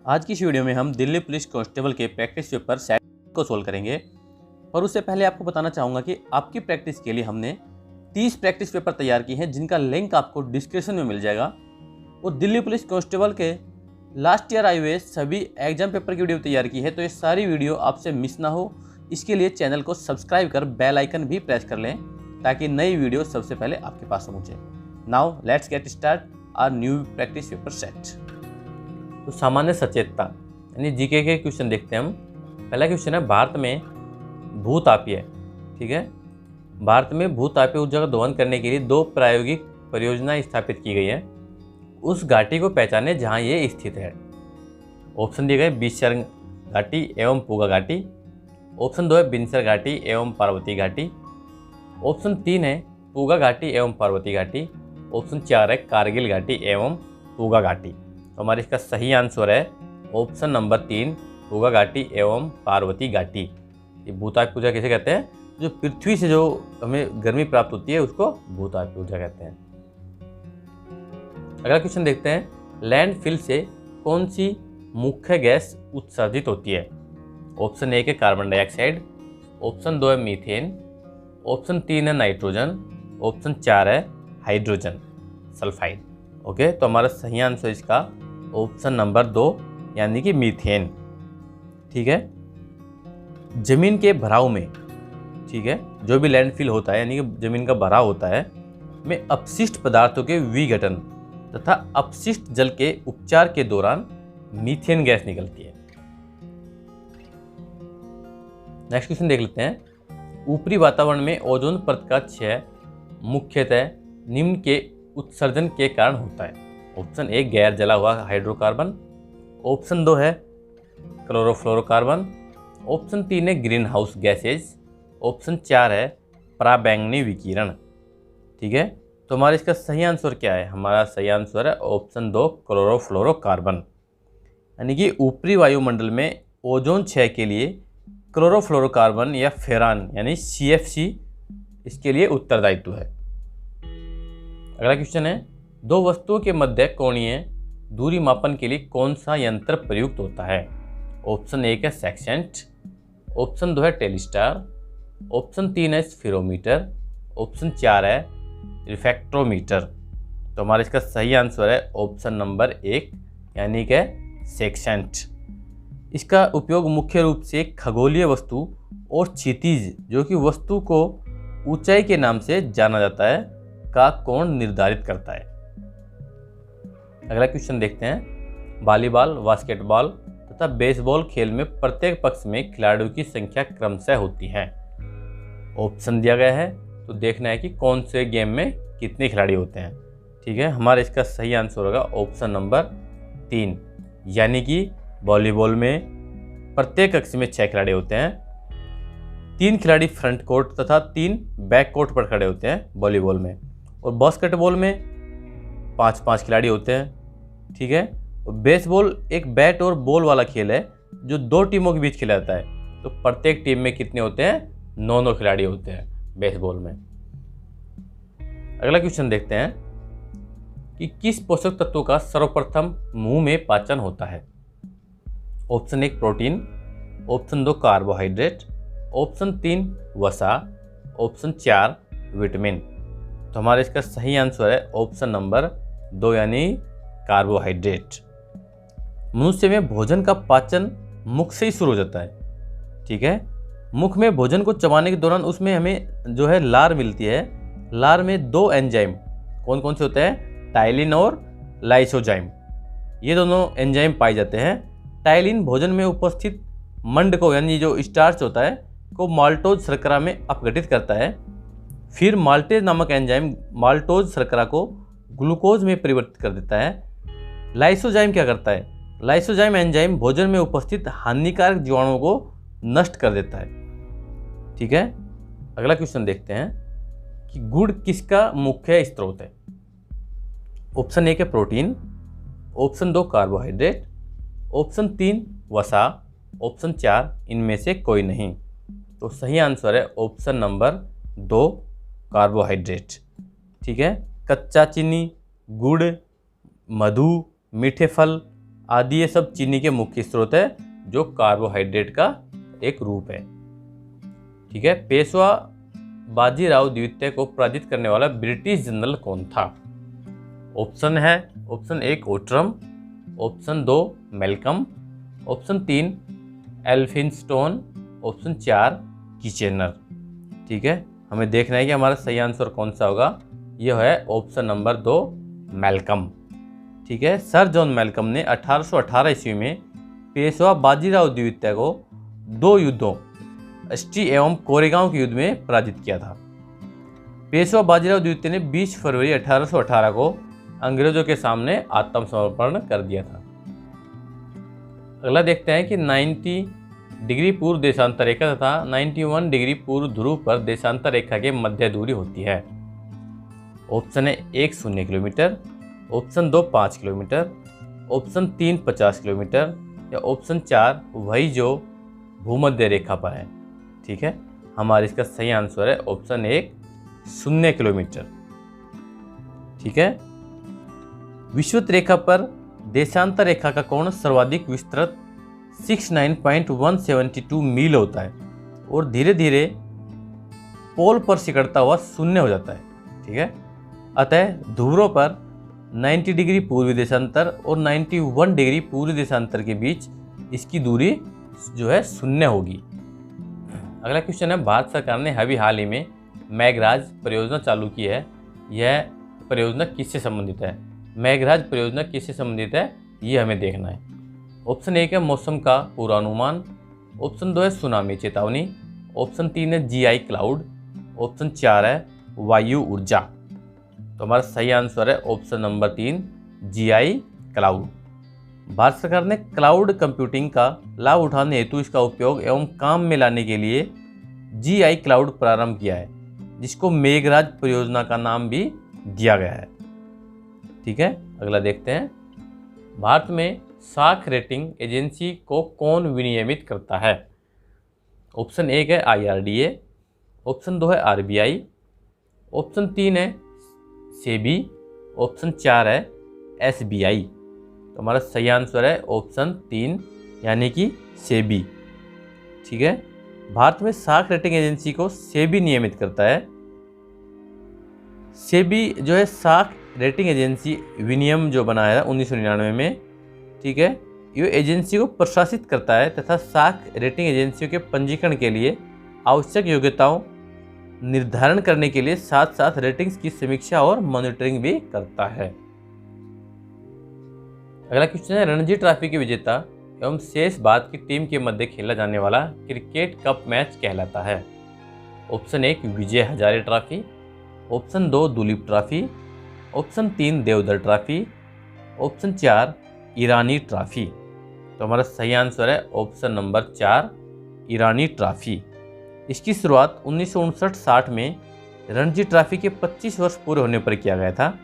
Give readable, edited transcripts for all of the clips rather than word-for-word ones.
आज की इस वीडियो में हम दिल्ली पुलिस कांस्टेबल के प्रैक्टिस पेपर सेट को सोल्व करेंगे। और उससे पहले आपको बताना चाहूँगा कि आपकी प्रैक्टिस के लिए हमने 30 प्रैक्टिस पेपर तैयार किए हैं, जिनका लिंक आपको डिस्क्रिप्शन में मिल जाएगा। और दिल्ली पुलिस कांस्टेबल के लास्ट ईयर आए हुए सभी एग्जाम पेपर की वीडियो तैयार की है, तो ये सारी वीडियो आपसे मिस ना हो, इसके लिए चैनल को सब्सक्राइब कर बेल आइकन भी प्रेस कर लें ताकि नई वीडियो सबसे पहले आपके पास पहुँचे। Now let's get start our new practice paper set. तो सामान्य सचेतता यानी जीके के क्वेश्चन देखते हैं हम। पहला क्वेश्चन है, भारत में भूतापीय, ठीक है, भारत में भूतापीय ऊर्जा का दोहन करने के लिए 2 प्रायोगिक परियोजनाएं स्थापित की गई है। उस घाटी को पहचाने जहां ये स्थित है। ऑप्शन दिए गए बिसर घाटी एवं पूगा घाटी। ऑप्शन 2 है बिनसर घाटी एवं पार्वती घाटी। ऑप्शन 3 है पूगा घाटी एवं पार्वती घाटी। ऑप्शन 4 है कारगिल घाटी एवं पूगा घाटी। तो हमारे इसका सही आंसर है ऑप्शन नंबर 3, पूगा घाटी एवं पार्वती घाटी। ये भूतापीय ऊर्जा किसे कहते हैं? जो पृथ्वी से जो हमें गर्मी प्राप्त होती है उसको भूतापीय ऊर्जा कहते हैं। अगला क्वेश्चन देखते हैं, लैंडफिल से कौन सी मुख्य गैस उत्सर्जित होती है? ऑप्शन 1 है कार्बन डाइऑक्साइड। ऑप्शन 2 है मीथेन। ऑप्शन 3 है नाइट्रोजन। ऑप्शन 4 है हाइड्रोजन सल्फाइड। ओके, तो हमारा सही आंसर इसका ऑप्शन नंबर 2 यानी कि मीथेन। ठीक है, जमीन के भराव में, ठीक है, जो भी लैंडफिल होता है यानी कि जमीन का भराव होता है में अपशिष्ट पदार्थों के विघटन तथा अपशिष्ट जल के उपचार के दौरान मीथेन गैस निकलती है। नेक्स्ट क्वेश्चन देख लेते हैं, ऊपरी वातावरण में ओजोन परत का क्षय मुख्यतः निम्न के उत्सर्जन के कारण होता है। ऑप्शन 1 गैर जला हुआ हाइड्रोकार्बन। ऑप्शन 2 है क्लोरोफ्लोरोकार्बन। ऑप्शन 3 है ग्रीन हाउस गैसेज। ऑप्शन 4 है पराबैंगनी विकिरण। ठीक है, तो हमारा इसका सही आंसर क्या है? हमारा सही आंसर है ऑप्शन 2 क्लोरोफ्लोरोकार्बन। यानी कि ऊपरी वायुमंडल में ओजोन क्षय के लिए क्लोरोफ्लोरोकार्बन या फेरान यानी CFC इसके लिए उत्तरदायित्व है। अगला क्वेश्चन है, 2 वस्तुओं के मध्य कोणीय दूरी मापन के लिए कौन सा यंत्र प्रयुक्त होता है? ऑप्शन 1 है सेक्सेंट। ऑप्शन 2 है टेलीस्टार। ऑप्शन 3 है स्फीरोमीटर। ऑप्शन 4 है रिफ्रैक्टोमीटर। तो हमारा इसका सही आंसर है ऑप्शन नंबर 1 यानी कि सेक्सेंट। इसका उपयोग मुख्य रूप से खगोलीय वस्तु और क्षितिज, जो कि वस्तु को ऊंचाई के नाम से जाना जाता है, का कोण निर्धारित करता है। अगला क्वेश्चन देखते हैं, वॉलीबॉल, बास्केटबॉल तथा बेसबॉल खेल में प्रत्येक पक्ष में खिलाड़ियों की संख्या क्रमशः होती है। ऑप्शन दिया गया है, तो देखना है कि कौन से गेम में कितने खिलाड़ी होते हैं। ठीक है, हमारा इसका सही आंसर होगा ऑप्शन नंबर 3 यानी कि वॉलीबॉल में प्रत्येक कक्ष में 6 खिलाड़ी होते हैं। 3 खिलाड़ी फ्रंट कोर्ट तथा 3 बैक कोर्ट पर खड़े होते हैं वॉलीबॉल में। और बास्केटबॉल में 5-5 खिलाड़ी होते हैं। ठीक है, और बेसबॉल एक बैट और बॉल वाला खेल है जो 2 टीमों के बीच खेला जाता है। तो प्रत्येक टीम में कितने होते हैं? 9 खिलाड़ी होते हैं बेसबॉल में। अगला क्वेश्चन देखते हैं कि किस पोषक तत्व का सर्वप्रथम मुंह में पाचन होता है? Option 1 protein. Option 2 carbohydrate. Option 3 वसा। Option 4 vitamin. तो हमारा इसका सही आंसर है ऑप्शन नंबर 2 यानी कार्बोहाइड्रेट। मनुष्य में भोजन का पाचन मुख से ही शुरू हो जाता है। ठीक है, मुख में भोजन को चबाने के दौरान उसमें हमें जो है लार मिलती है। लार में 2 एंजाइम कौन कौन से होते हैं? टाइलिन और लाइसोजाइम। ये दोनों एंजाइम पाए जाते हैं। टाइलिन भोजन में उपस्थित मंड को यानी जो स्टार्च होता है को माल्टोज शर्करा में अपघटित करता है। फिर माल्टेज नामक एंजाइम माल्टोज शर्करा को ग्लूकोज में परिवर्तित कर देता है। लाइसोजाइम क्या करता है? लाइसोजाइम एंजाइम भोजन में उपस्थित हानिकारक जीवाणुओं को नष्ट कर देता है। ठीक है, अगला क्वेश्चन देखते हैं कि गुड़ किसका मुख्य स्रोत है? ऑप्शन 1 है प्रोटीन। Option 2 carbohydrate. ऑप्शन 3 वसा। ऑप्शन 4 इनमें से कोई नहीं। तो सही आंसर है ऑप्शन नंबर 2 कार्बोहाइड्रेट। ठीक है, कच्चा चीनी, गुड़, मधु, मीठे फल आदि ये सब चीनी के मुख्य स्रोत है जो कार्बोहाइड्रेट का एक रूप है। ठीक है, पेशवा बाजीराव द्वितीय को पराजित करने वाला ब्रिटिश जनरल कौन था? ऑप्शन है, option 1 Outram, option 2 Malcolm, option 3 Elphinstone, option 4 Kitchener. ठीक है, हमें देखना है कि हमारा सही आंसर कौन सा होगा। यह है ऑप्शन नंबर 2 मेलकम। ठीक है, सर जॉन मेलकम ने 1818 ईस्वी में पेशवा बाजीराव द्वितीय को 2 युद्धों अस्टी एवं कोरेगांव के युद्ध में पराजित किया था। पेशवा बाजीराव द्वितीय ने 20 फरवरी 1818 को अंग्रेजों के सामने आत्मसमर्पण कर दिया था। अगला देखते हैं कि 90 डिग्री पूर्व देशांतर रेखा तथा 91 डिग्री पूर्व ध्रुव पर देशांतर रेखा के मध्य दूरी होती है। ऑप्शन है 1 0 kilometre, option 2 5 kilometre, option 3 50 kilometre या ऑप्शन 4 वही जो भूमध्य रेखा पर है। ठीक है, हमारा इसका सही आंसर है ऑप्शन 1 0 किलोमीटर। ठीक है, विषुवत रेखा पर देशांतर रेखा का कोण सर्वाधिक विस्तृत 69.172 मील होता है और धीरे धीरे पोल पर सिकड़ता हुआ शून्य हो जाता है। ठीक है, अतः ध्रुवों पर 90 डिग्री पूर्वी देशांतर और 91 डिग्री पूर्वी देशांतर के बीच इसकी दूरी जो है शून्य होगी। अगला क्वेश्चन है, भारत सरकार ने अभी हाल ही में मेघराज परियोजना चालू की है। यह परियोजना किससे संबंधित है? मेघराज परियोजना किससे संबंधित है, ये हमें देखना है। ऑप्शन 1 है मौसम का पूर्वानुमान, ऑप्शन 2 है सुनामी चेतावनी, ऑप्शन 3 है GI क्लाउड, ऑप्शन 4 है वायु ऊर्जा। तो हमारा सही आंसर है option number 3 GI cloud. Bharat सरकार ने क्लाउड कंप्यूटिंग का लाभ उठाने हेतु इसका उपयोग एवं काम में लाने के लिए GI क्लाउड प्रारंभ किया है, जिसको मेघराज परियोजना का नाम भी दिया गया है। ठीक है, अगला देखते हैं, भारत में साख रेटिंग एजेंसी को कौन विनियमित करता है? ऑप्शन 1 है IRDA, ऑप्शन 2 है RBI, ऑप्शन 3 है सेबी, ऑप्शन 4 है SBI। तो हमारा सही आंसर है ऑप्शन 3 यानी कि सेबी। ठीक है, भारत में साख रेटिंग एजेंसी को सेबी नियमित करता है। सेबी जो है साख रेटिंग एजेंसी विनियम जो बनाया है 1999 में। ठीक है, ये एजेंसी को प्रशासित करता है तथा साख रेटिंग एजेंसियों के पंजीकरण के लिए आवश्यक योग्यताओं निर्धारण करने के लिए साथ साथ रेटिंग्स की समीक्षा और मॉनिटरिंग भी करता है। अगला क्वेश्चन है, रणजी ट्रॉफी के विजेता एवं शेष बाद की टीम के मध्य खेला जाने वाला क्रिकेट कप मैच कहलाता है। Option 1 Vijay Hazare trophy, option 2 Duleep trophy, option 3 Deodhar trophy, option 4 Irani trophy. तो हमारा सही आंसर है ऑप्शन नंबर 4 ईरानी ट्रॉफी। इसकी शुरुआत 1959-60 में रणजी ट्रॉफी के 25 वर्ष पूरे होने पर किया गया था।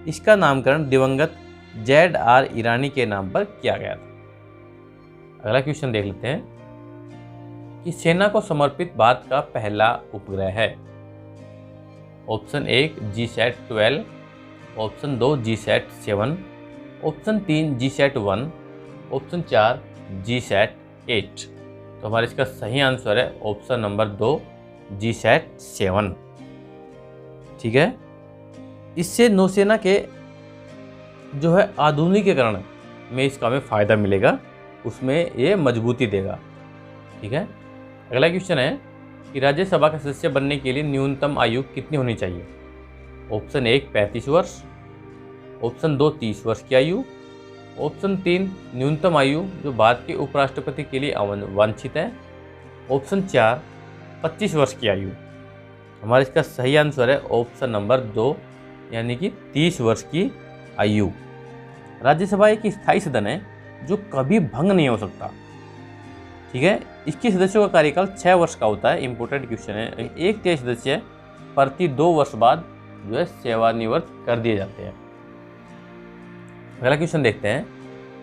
इसका नामकरण दिवंगत ZR ईरानी के नाम पर किया गया था। अगला क्वेश्चन देख लेते हैं कि सेना को समर्पित भारत का पहला उपग्रह है। Option 1 GSAT-12, option 2 GSAT-7, option 3 GSAT-1, option 4 GSAT-8। तो हमारा इसका सही आंसर है ऑप्शन नंबर 2 GSAT-7। ठीक है, इससे नौसेना के जो है आधुनिकीकरण में इसका हमें फ़ायदा मिलेगा, उसमें ये मजबूती देगा। ठीक है, अगला क्वेश्चन है कि राज्यसभा का सदस्य बनने के लिए न्यूनतम आयु कितनी होनी चाहिए? ऑप्शन 1 35 वर्ष, ऑप्शन 2 30 वर्ष की आयु, ऑप्शन 3 न्यूनतम आयु जो भारत के उपराष्ट्रपति के लिए वांछित है, ऑप्शन 4 25 वर्ष की आयु। हमारा इसका सही आंसर है ऑप्शन नंबर 2 यानी कि 30 वर्ष की आयु। राज्यसभा एक स्थायी सदन है जो कभी भंग नहीं हो सकता। ठीक है, इसके सदस्यों का कार्यकाल 6 वर्ष का होता है। इंपोर्टेंट क्वेश्चन है, एक तिहाई सदस्य प्रति 2 वर्ष बाद जो है सेवानिवृत्त कर दिए जाते हैं। अगला क्वेश्चन देखते हैं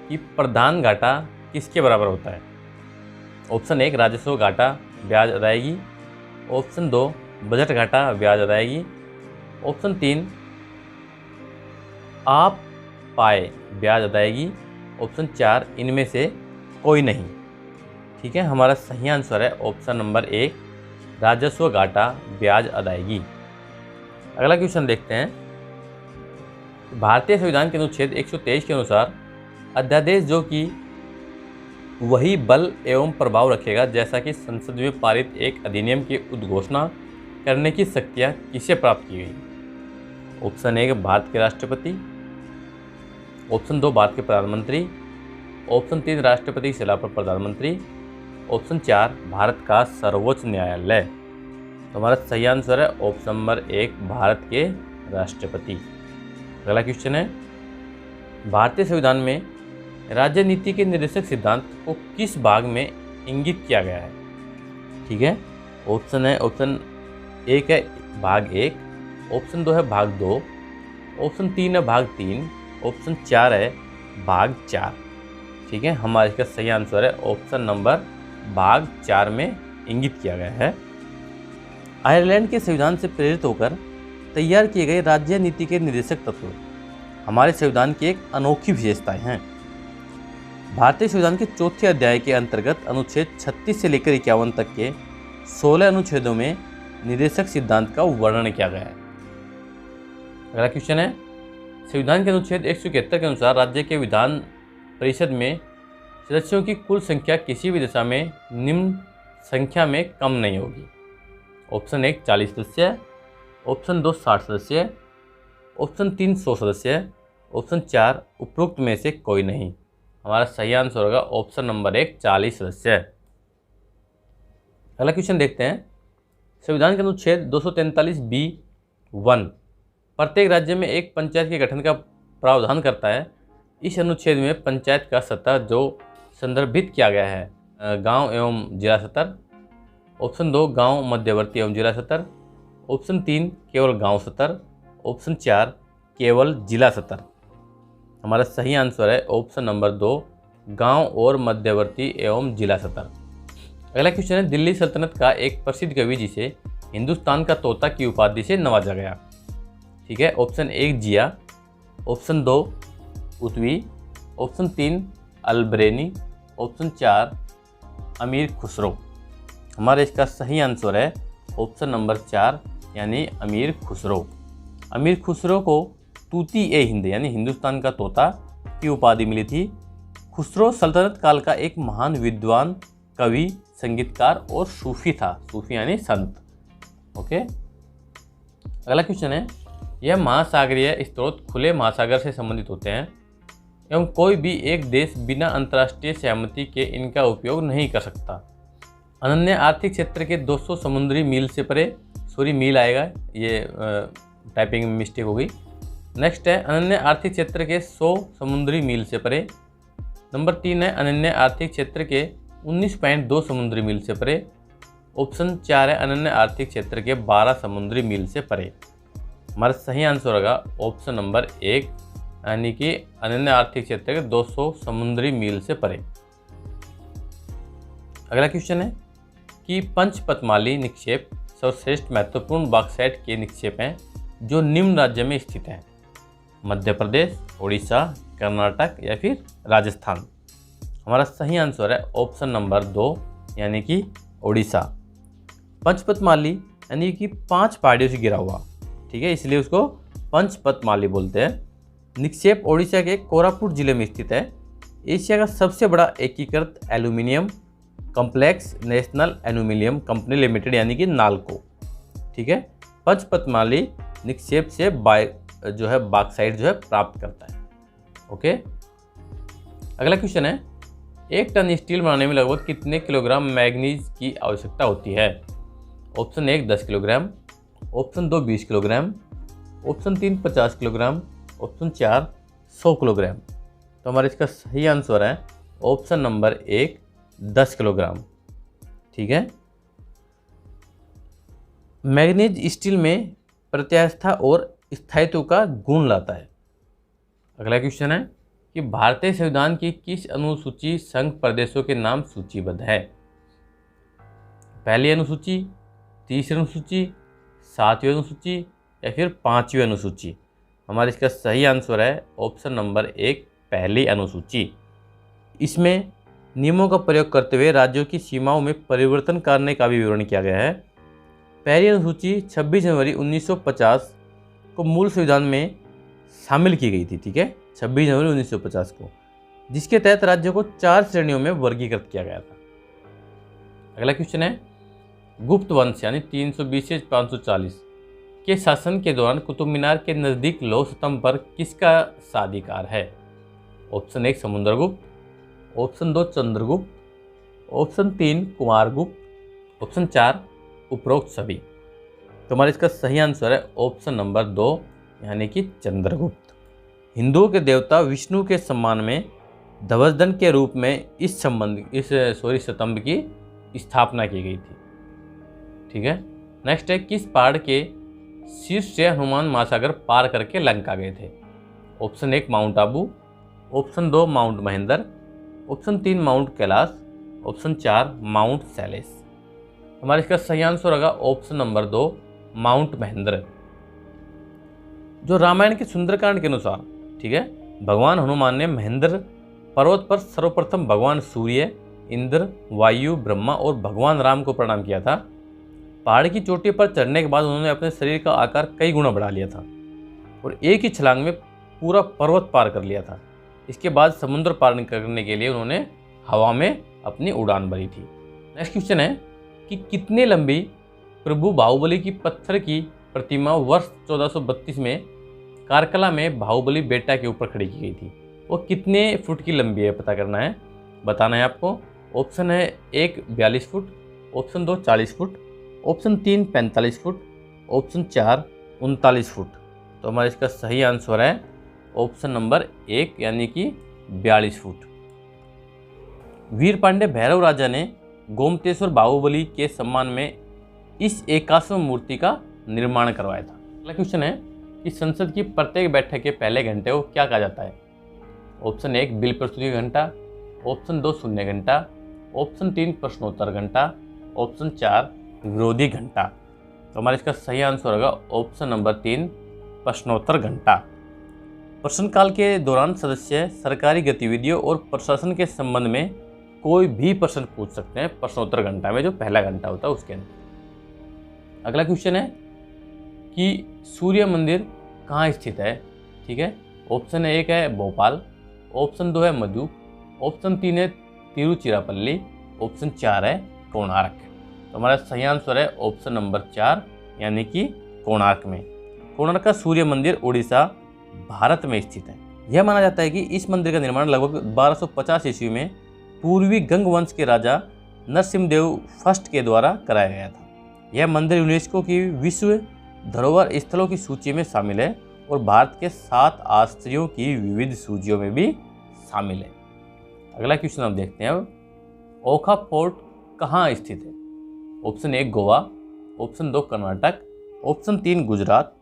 कि प्रधान घाटा किसके बराबर होता है? ऑप्शन 1 राजस्व घाटा ब्याज अदायगी, ऑप्शन 2 बजट घाटा ब्याज अदायगी, ऑप्शन 3 आप पाए ब्याज अदायगी, ऑप्शन 4 इनमें से कोई नहीं। ठीक है, हमारा सही आंसर है ऑप्शन नंबर 1 राजस्व घाटा ब्याज अदायगी। अगला क्वेश्चन देखते हैं। भारतीय संविधान के अनुच्छेद 123 के अनुसार अध्यादेश जो कि वही बल एवं प्रभाव रखेगा जैसा कि संसद में पारित एक अधिनियम की उद्घोषणा करने की शक्तियाँ किसे प्राप्त की गई? ऑप्शन 1 भारत के राष्ट्रपति, ऑप्शन 2 भारत के प्रधानमंत्री, ऑप्शन 3 राष्ट्रपति की सलाह पर प्रधानमंत्री, ऑप्शन 4 भारत का सर्वोच्च न्यायालय। तो हमारा सही आंसर है ऑप्शन नंबर 1 भारत के राष्ट्रपति। अगला क्वेश्चन है, भारतीय संविधान में राज्य नीति के निर्देशक सिद्धांत को किस भाग में इंगित किया गया है? ठीक है, ऑप्शन 1 है भाग 1, ऑप्शन 2 है भाग 2, ऑप्शन 3 है भाग 3, ऑप्शन 4 है भाग 4। ठीक है, हमारा इसका सही आंसर है ऑप्शन नंबर भाग 4 में इंगित किया गया है। आयरलैंड के संविधान से प्रेरित होकर तैयार किए गए राज्य नीति के निर्देशक तत्व हमारे संविधान की एक अनोखी विशेषताएं हैं। भारतीय संविधान के चौथे अध्याय के अंतर्गत अनुच्छेद 36 से लेकर 51 तक के 16 अनुच्छेदों में निर्देशक सिद्धांत का वर्णन किया गया है। अगला क्वेश्चन है, संविधान के अनुच्छेद 171 के अनुसार राज्य के विधान परिषद में सदस्यों की कुल संख्या किसी भी दशा में निम्न संख्या में कम नहीं होगी। ऑप्शन 1 40 सदस्य, ऑप्शन 2 60 सदस्य, ऑप्शन 3 100 सदस्य, ऑप्शन 4 उपरोक्त में से कोई नहीं। हमारा सही आंसर होगा ऑप्शन नंबर 1 40 सदस्य। अगला क्वेश्चन देखते हैं। संविधान के अनुच्छेद 243B(1) प्रत्येक राज्य में एक पंचायत के गठन का प्रावधान करता है। इस अनुच्छेद में पंचायत का सतह जो संदर्भित किया गया है गांव एवं जिला स्तर, ऑप्शन 2 गांव मध्यवर्ती एवं जिला स्तर, ऑप्शन 3 केवल गांव स्तर, ऑप्शन 4 केवल जिला स्तर। हमारा सही आंसर है ऑप्शन नंबर 2 गांव और मध्यवर्ती एवं जिला स्तर। अगला क्वेश्चन है, दिल्ली सल्तनत का एक प्रसिद्ध कवि जिसे हिंदुस्तान का तोता की उपाधि से नवाजा गया। ठीक है, ऑप्शन 1 जिया, ऑप्शन 2 उतवी, ऑप्शन 3 अलबरेनी, ऑप्शन 4 अमीर खुसरो। हमारा इसका सही आंसर है ऑप्शन नंबर 4 यानी अमीर खुसरो। अमीर खुसरो को तूती-ए-हिंद यानी हिंदुस्तान का तोता की उपाधि मिली थी। खुसरो सल्तनत काल का एक महान विद्वान, कवि, संगीतकार और सूफी था। सूफी यानी संत। ओके, अगला क्वेश्चन है, यह महासागरीय स्रोत खुले महासागर से संबंधित होते हैं एवं कोई भी एक देश बिना अंतर्राष्ट्रीय सहमति के इनका उपयोग नहीं कर सकता। अनन्य आर्थिक क्षेत्र के 200 समुद्री मील से परे, सॉरी मील आएगा, ये टाइपिंग में मिस्टेक हो गई। नेक्स्ट है अनन्य आर्थिक क्षेत्र के 100 समुद्री मील से परे। नंबर 3 है अनन्य आर्थिक क्षेत्र के 19.2 समुद्री मील से परे। ऑप्शन 4 है अनन्य आर्थिक क्षेत्र के 12 समुद्री मील से परे। हमारा सही आंसर होगा ऑप्शन नंबर 1 यानी कि अनन्य आर्थिक क्षेत्र के 200 समुद्री मील से परे। अगला क्वेश्चन है कि पंचपतमाली निक्षेप सर्वश्रेष्ठ महत्वपूर्ण बॉक्साइट के निक्षेप हैं जो निम्न राज्य में स्थित हैं। मध्य प्रदेश, उड़ीसा, कर्नाटक या फिर राजस्थान। हमारा सही आंसर है ऑप्शन नंबर 2 यानी कि उड़ीसा। पंचपतमाली यानी कि 5 पहाड़ियों से घिरा हुआ, ठीक है, इसलिए उसको पंचपतमाली बोलते हैं। निक्षेप ओडिशा के कोरापुट जिले में स्थित है। एशिया का सबसे बड़ा एकीकृत aluminium complex national aluminium company limited यानी कि नाल्को। ठीक है, पंचपतमाली निक्षेप से बॉक्साइट प्राप्त करता है। ओके, अगला क्वेश्चन है, 1 टन स्टील बनाने में लगभग कितने किलोग्राम मैग्नीज की आवश्यकता होती है? Option 1 10 kilogram, option 2 20 kilogram, option 3 50 kilogram, option 4 100 kilogram. तो हमारा इसका सही आंसर है ऑप्शन नंबर 1 10 किलोग्राम। ठीक है, मैग्नीज स्टील में प्रत्यास्थता और स्थायित्व का गुण लाता है। अगला क्वेश्चन है कि भारतीय संविधान की किस अनुसूची संघ प्रदेशों के नाम सूचीबद्ध है? पहली अनुसूची, तीसरी अनुसूची, 7वीं अनुसूची या फिर 5वीं अनुसूची? हमारा इसका सही आंसर है ऑप्शन नंबर 1 पहली अनुसूची। इसमें नियमों का प्रयोग करते हुए राज्यों की सीमाओं में परिवर्तन करने का भी विवरण किया गया है। पहली अनुसूची 26 जनवरी 1950 को मूल संविधान में शामिल की गई थी, ठीक है, 26 जनवरी 1950 को, जिसके तहत राज्यों को 4 श्रेणियों में वर्गीकृत किया गया था। अगला क्वेश्चन है, गुप्त वंश यानी 320 से 540 के शासन के दौरान कुतुब मीनार के नज़दीक लौह स्तंभ पर किसका साधिकार है? Option 1 Samudragupta, option 2 Chandragupta, option 3 Kumaragupta, option 4 उपरोक्त सभी। तो हमारा इसका सही आंसर है ऑप्शन नंबर 2 यानी कि चंद्रगुप्त। हिंदुओं के देवता विष्णु के सम्मान में ध्वजदंड के रूप में इस स्तंभ की स्थापना की गई थी, ठीक है। नेक्स्ट है, किस पहाड़ के शीर्ष से हनुमान महासागर पार करके लंका गए थे? Option 1 mount Abu, option 2 mount Mahendra, option 3 mount Kailash, option 4 mount Shailesh. हमारा इसका सही आंसर होगा ऑप्शन नंबर 2 माउंट महेंद्र। जो रामायण के सुंदरकांड के अनुसार, ठीक है, भगवान हनुमान ने महेंद्र पर्वत पर सर्वप्रथम भगवान सूर्य, इंद्र, वायु, ब्रह्मा और भगवान राम को प्रणाम किया था। पहाड़ की चोटी पर चढ़ने के बाद उन्होंने अपने शरीर का आकार कई गुना बढ़ा लिया था और एक ही छलांग में पूरा पर्वत पार कर लिया था। इसके बाद समुद्र पार करने के लिए उन्होंने हवा में अपनी उड़ान भरी थी। नेक्स्ट क्वेश्चन है कि कितने लंबी प्रभु बाहुबली की पत्थर की प्रतिमा वर्ष 1432 में कारकला में बाहुबली बेटा के ऊपर खड़ी की गई थी? वो कितने फुट की लंबी है पता करना है, बताना है आपको। ऑप्शन है 1 42 foot, option 2 40 foot, option 3 45 foot, option 4 39 foot. तो हमारा इसका सही आंसर है ऑप्शन नंबर 1 यानी कि 42 फुट। वीर पांडे भैरव राजा ने गोमतेश्वर बाहुबली के सम्मान में इस 81वें मूर्ति का निर्माण करवाया था। अगला क्वेश्चन है कि संसद की प्रत्येक बैठक के पहले घंटे को क्या कहा जाता है? ऑप्शन 1 बिल प्रस्तुति घंटा, ऑप्शन 2 शून्य घंटा, ऑप्शन 3 प्रश्नोत्तर घंटा, ऑप्शन 4 विरोधी घंटा। तो हमारा इसका सही आंसर होगा ऑप्शन नंबर 3 प्रश्नोत्तर घंटा। प्रश्नकाल के दौरान सदस्य सरकारी गतिविधियों और प्रशासन के संबंध में कोई भी प्रश्न पूछ सकते हैं प्रश्नोत्तर घंटा में, जो पहला घंटा होता है उसके अंदर। अगला क्वेश्चन है कि सूर्य मंदिर कहाँ स्थित है? ठीक है, ऑप्शन 1 है भोपाल, ऑप्शन 2 है मधु, ऑप्शन 3 है तिरुचिरापल्ली, ऑप्शन 4 है कोणार्क। तो हमारा सही आंसर है ऑप्शन नंबर 4 यानी कि कोणार्क में। कोणार्क का सूर्य मंदिर उड़ीसा भारत में स्थित है। यह माना जाता है कि इस मंदिर का निर्माण लगभग 1250 ईस्वी में पूर्वी गंग वंश के राजा नरसिम्हदेव फर्स्ट के द्वारा कराया गया था। यह मंदिर यूनेस्को की विश्व धरोहर स्थलों की सूची में शामिल है और भारत के 7 आश्चर्यों की विविध सूचियों में भी शामिल है। अगला क्वेश्चन हम देखते हैं अब, ओखा फोर्ट कहाँ स्थित है? Option 1 Goa, option 2 Karnataka, option 3 Gujarat,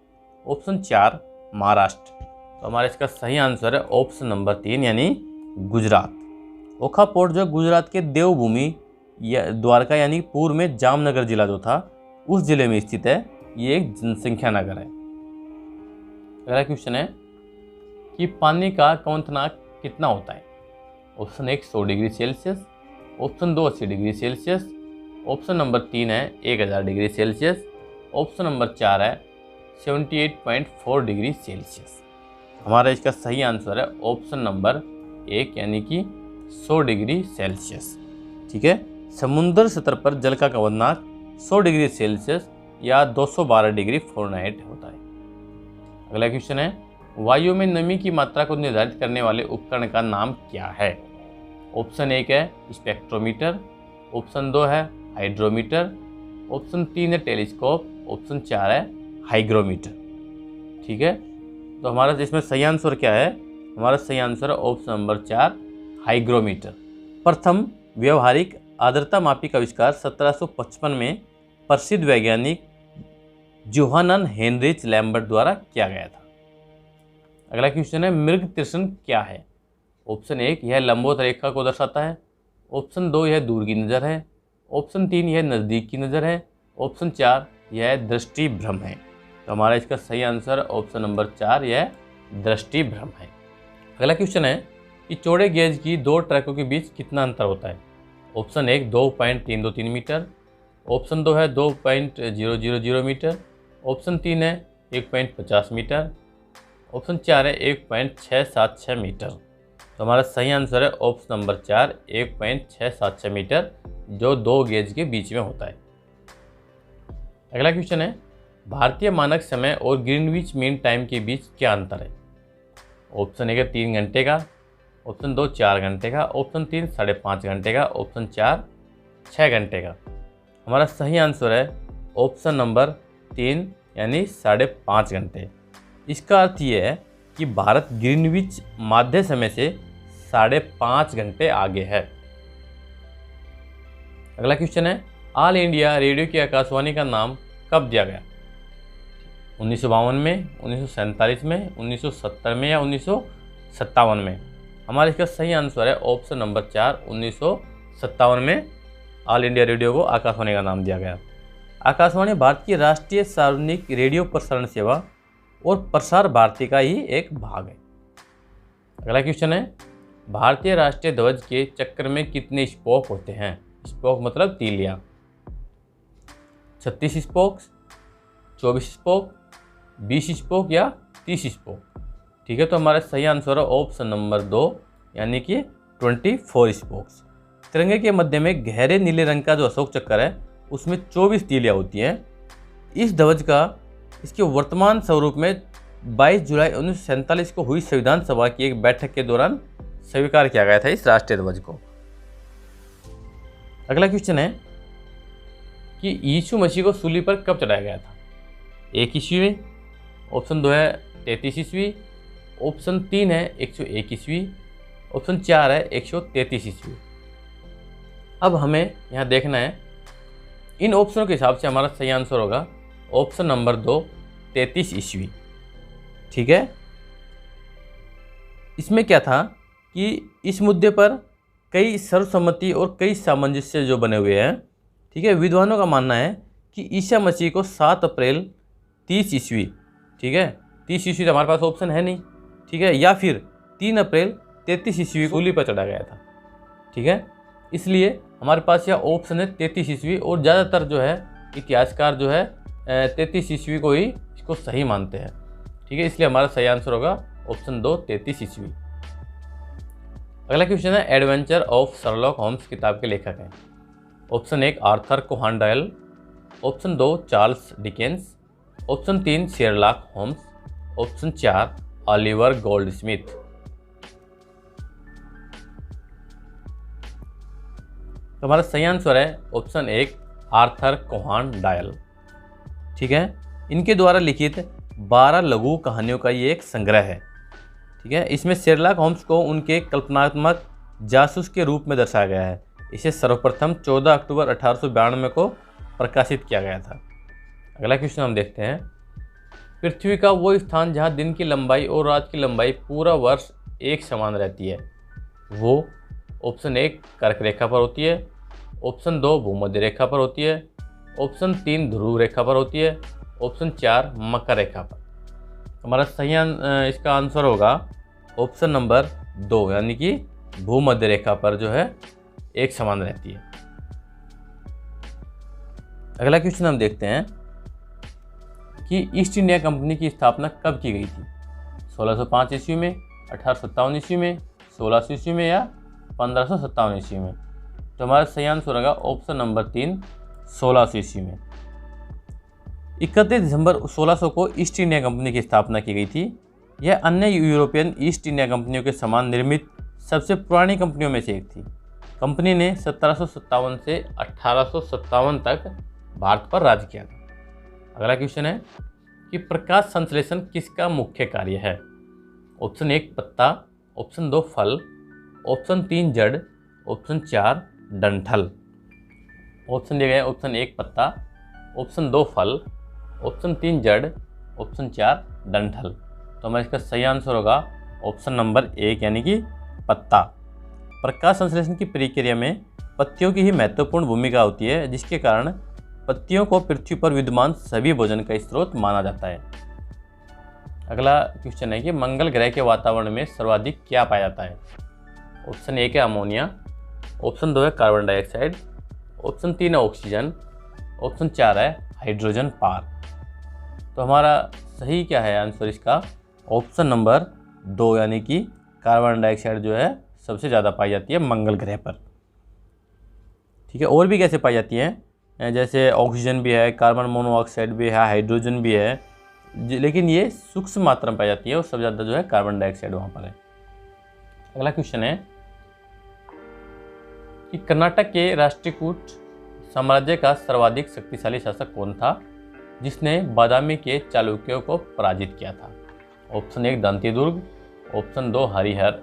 option 4 Maharashtra. तो हमारा इसका सही आंसर है ऑप्शन नंबर 3 यानी गुजरात। ओखा फोर्ट जो गुजरात के देवभूमि या द्वारका यानी पूर्व में जामनगर जिला जो था उस जिले में स्थित है। ये एक जनसंख्या नगर है। अगला क्वेश्चन है कि पानी का क्वथनांक कितना होता है? Option 1 100 degree Celsius, option 2 80 degree Celsius, option number 3 है 1000 डिग्री सेल्सियस, ऑप्शन नंबर 4 है 78.4 डिग्री सेल्सियस। हमारा इसका सही आंसर है ऑप्शन नंबर 1 यानी कि 100 डिग्री सेल्सियस। ठीक है, समुद्र सतह पर जल का क्वथनांक 100 डिग्री सेल्सियस या 212 डिग्री फ़ारेनहाइट होता है। अगला क्वेश्चन है, वायु में नमी की मात्रा को निर्धारित करने वाले उपकरण का नाम क्या है? ऑप्शन 1 है स्पेक्ट्रोमीटर, ऑप्शन 2 है हाइड्रोमीटर, ऑप्शन 3 है टेलीस्कोप, ऑप्शन 4 है हाइग्रोमीटर। ठीक है, तो हमारा इसमें सही आंसर क्या है? हमारा सही आंसर है ऑप्शन नंबर 4 हाइग्रोमीटर। प्रथम व्यवहारिक आर्द्रता मापी का आविष्कार 1755 में प्रसिद्ध वैज्ञानिक जोहानन हेनरिच लैम्बर्ट द्वारा किया गया था। अगला क्वेश्चन है, मृग तिरछन क्या है? ऑप्शन 1 यह लंबवत रेखा को दर्शाता है, ऑप्शन 2 यह दूर की नज़र है, ऑप्शन 3 यह नज़दीक की नज़र है, ऑप्शन 4 यह दृष्टि भ्रम है। तो हमारा इसका सही आंसर ऑप्शन नंबर 4 यह दृष्टि भ्रम है। अगला क्वेश्चन है कि चौड़े गेज की दो ट्रैकों के बीच कितना अंतर होता है। ऑप्शन 1 2.323 मीटर, ऑप्शन 2 है 2.000 मीटर, ऑप्शन 3 है 1.50 मीटर, ऑप्शन 4 है 1.676 मीटर। तो हमारा सही आंसर है ऑप्शन नंबर 4 1.676 मीटर, जो दो गेज के बीच में होता है। अगला क्वेश्चन है, भारतीय मानक समय और ग्रीनविच मीन टाइम के बीच क्या अंतर है। ऑप्शन 1 है 3 घंटे का, ऑप्शन 2 4 घंटे का, ऑप्शन 3 5.5 घंटे का, ऑप्शन 4 6 घंटे का। हमारा सही आंसर है ऑप्शन नंबर 3 यानी 5.5 घंटे। इसका अर्थ ये है कि भारत ग्रीनविच माध्य समय से 5.5 घंटे आगे है। अगला क्वेश्चन है, ऑल इंडिया रेडियो की आकाशवाणी का नाम कब दिया गया। 1952 में, 1947 में, 1970 में या 1957 में। हमारा इसका सही आंसर है ऑप्शन नंबर 4 1957 में ऑल इंडिया रेडियो को आकाशवाणी का नाम दिया गया। आकाशवाणी भारत की राष्ट्रीय सार्वजनिक रेडियो प्रसारण सेवा और प्रसार भारती का ही एक भाग है। अगला क्वेश्चन है, भारतीय राष्ट्रीय ध्वज के चक्र में कितने स्पोक होते हैं। स्पोक मतलब तीलियां। 36 स्पोक, 24 स्पोक, 20 स्पोक या 30 स्पोक। ठीक है, तो हमारा सही आंसर है ऑप्शन नंबर 2 यानी कि 24 स्पोक्स। तिरंगे के मध्य में गहरे नीले रंग का जो अशोक चक्र है उसमें 24 तीलियां होती हैं। इस ध्वज का इसके वर्तमान स्वरूप में 22 जुलाई 1947 को हुई संविधान सभा की एक बैठक के दौरान स्वीकार किया गया था इस राष्ट्रीय ध्वज को। अगला क्वेश्चन है कि यीशु मसीह को सूली पर कब चढ़ाया गया था। 1 ईस्वी में, ऑप्शन 2 है 33 ईस्वी, ऑप्शन 3 है 101 ईस्वी, ऑप्शन 4 है 133 ईस्वी। अब हमें यहाँ देखना है, इन ऑप्शनों के हिसाब से हमारा सही आंसर होगा ऑप्शन नंबर 2 33 ईस्वी। ठीक है, इसमें क्या था कि इस मुद्दे पर कई सर्वसम्मति और कई सामंजस्य जो बने हुए हैं। ठीक है, विद्वानों का मानना है कि ईसा मसीह को 7 अप्रैल 30 ईस्वी, ठीक है 30 ईस्वी तो हमारे पास ऑप्शन है नहीं, ठीक है, या फिर 3 अप्रैल 33 ईस्वी को सूली पर चढ़ा गया था। ठीक है, इसलिए हमारे पास यह ऑप्शन है 33 ईस्वी, और ज़्यादातर जो है इतिहासकार जो है 33 ईस्वी को ही इसको सही मानते हैं। ठीक है, इसलिए हमारा सही आंसर होगा ऑप्शन 2 33 ईस्वी। अगला क्वेश्चन है, एडवेंचर ऑफ शर्लॉक होम्स किताब के लेखक हैं। Option 1 Arthur Conan Doyle, option 2 Charles Dickens, option 3 Sherlock Holmes, option 4 Oliver Goldsmith. तो हमारा सही आंसर है ऑप्शन 1 आर्थर कोनान डॉयल। ठीक है, इनके द्वारा लिखित 12 लघु कहानियों का ये एक संग्रह है। ठीक है, इसमें शेरलॉक होम्स को उनके कल्पनात्मक जासूस के रूप में दर्शाया गया है। इसे सर्वप्रथम 14 अक्टूबर 1892 को प्रकाशित किया गया था। अगला क्वेश्चन हम देखते हैं, पृथ्वी का वो स्थान जहाँ दिन की लंबाई और रात की लंबाई पूरा वर्ष एक समान रहती है, वो ऑप्शन 1 कर्क रेखा पर होती है, ऑप्शन 2 भूमध्य रेखा पर होती है, ऑप्शन 3 ध्रुव रेखा पर होती है, ऑप्शन 4 मकर रेखा पर। हमारा सही इसका आंसर होगा ऑप्शन नंबर 2 यानी कि भूमध्य रेखा पर जो है एक समान रहती है। अगला क्वेश्चन हम देखते हैं कि ईस्ट इंडिया कंपनी की स्थापना कब की गई थी। 1605 ईस्वी में, 1857 ईस्वी में, 1600 ईस्वी में या 1557 ईस्वी में। तो हमारा सही आंसर होगा ऑप्शन नंबर 3 1600 ईस्वी में। 31 दिसंबर 1600 को ईस्ट इंडिया कंपनी की स्थापना की गई थी। यह अन्य यूरोपियन ईस्ट इंडिया कंपनियों के समान निर्मित सबसे पुरानी कंपनियों में से एक थी। कंपनी ने 1757 से 1857 तक भारत पर राज किया था। अगला क्वेश्चन है कि प्रकाश संश्लेषण किसका मुख्य कार्य है। ऑप्शन 1 पत्ता, ऑप्शन 2 फल, ऑप्शन 3 जड़, ऑप्शन 4 डंठल। ऑप्शन दिए गए ऑप्शन 1 पत्ता, ऑप्शन 2 फल, ऑप्शन 3 जड़, ऑप्शन 4 डंठल। तो हमारा इसका सही आंसर होगा ऑप्शन नंबर 1 यानी कि पत्ता। प्रकाश संश्लेषण की प्रक्रिया में पत्तियों की ही महत्वपूर्ण भूमिका होती है, जिसके कारण पत्तियों को पृथ्वी पर विद्यमान सभी भोजन का स्रोत माना जाता है। अगला क्वेश्चन है कि मंगल ग्रह के वातावरण में सर्वाधिक क्या पाया जाता है। ऑप्शन 1 है अमोनिया, ऑप्शन 2 है कार्बन डाइऑक्साइड, ऑप्शन 3 है ऑक्सीजन, ऑप्शन 4 है हाइड्रोजन पार। तो हमारा सही क्या है आंसर इसका? ऑप्शन नंबर 2 यानी कि कार्बन डाइऑक्साइड जो है सबसे ज़्यादा पाई जाती है मंगल ग्रह पर। ठीक है, और भी कैसे पाई जाती हैं, जैसे ऑक्सीजन भी है, कार्बन मोनोऑक्साइड भी है, हाइड्रोजन भी है, लेकिन ये सूक्ष्म मात्रा में पाई जाती है और सबसे ज़्यादा जो है कार्बन डाइऑक्साइड वहाँ पर है। अगला क्वेश्चन है कि कर्नाटक के राष्ट्रकूट साम्राज्य का सर्वाधिक शक्तिशाली शासक कौन था जिसने बादामी के चालुक्यों को पराजित किया था? Option 1 Dantidurga, option 2 Harihar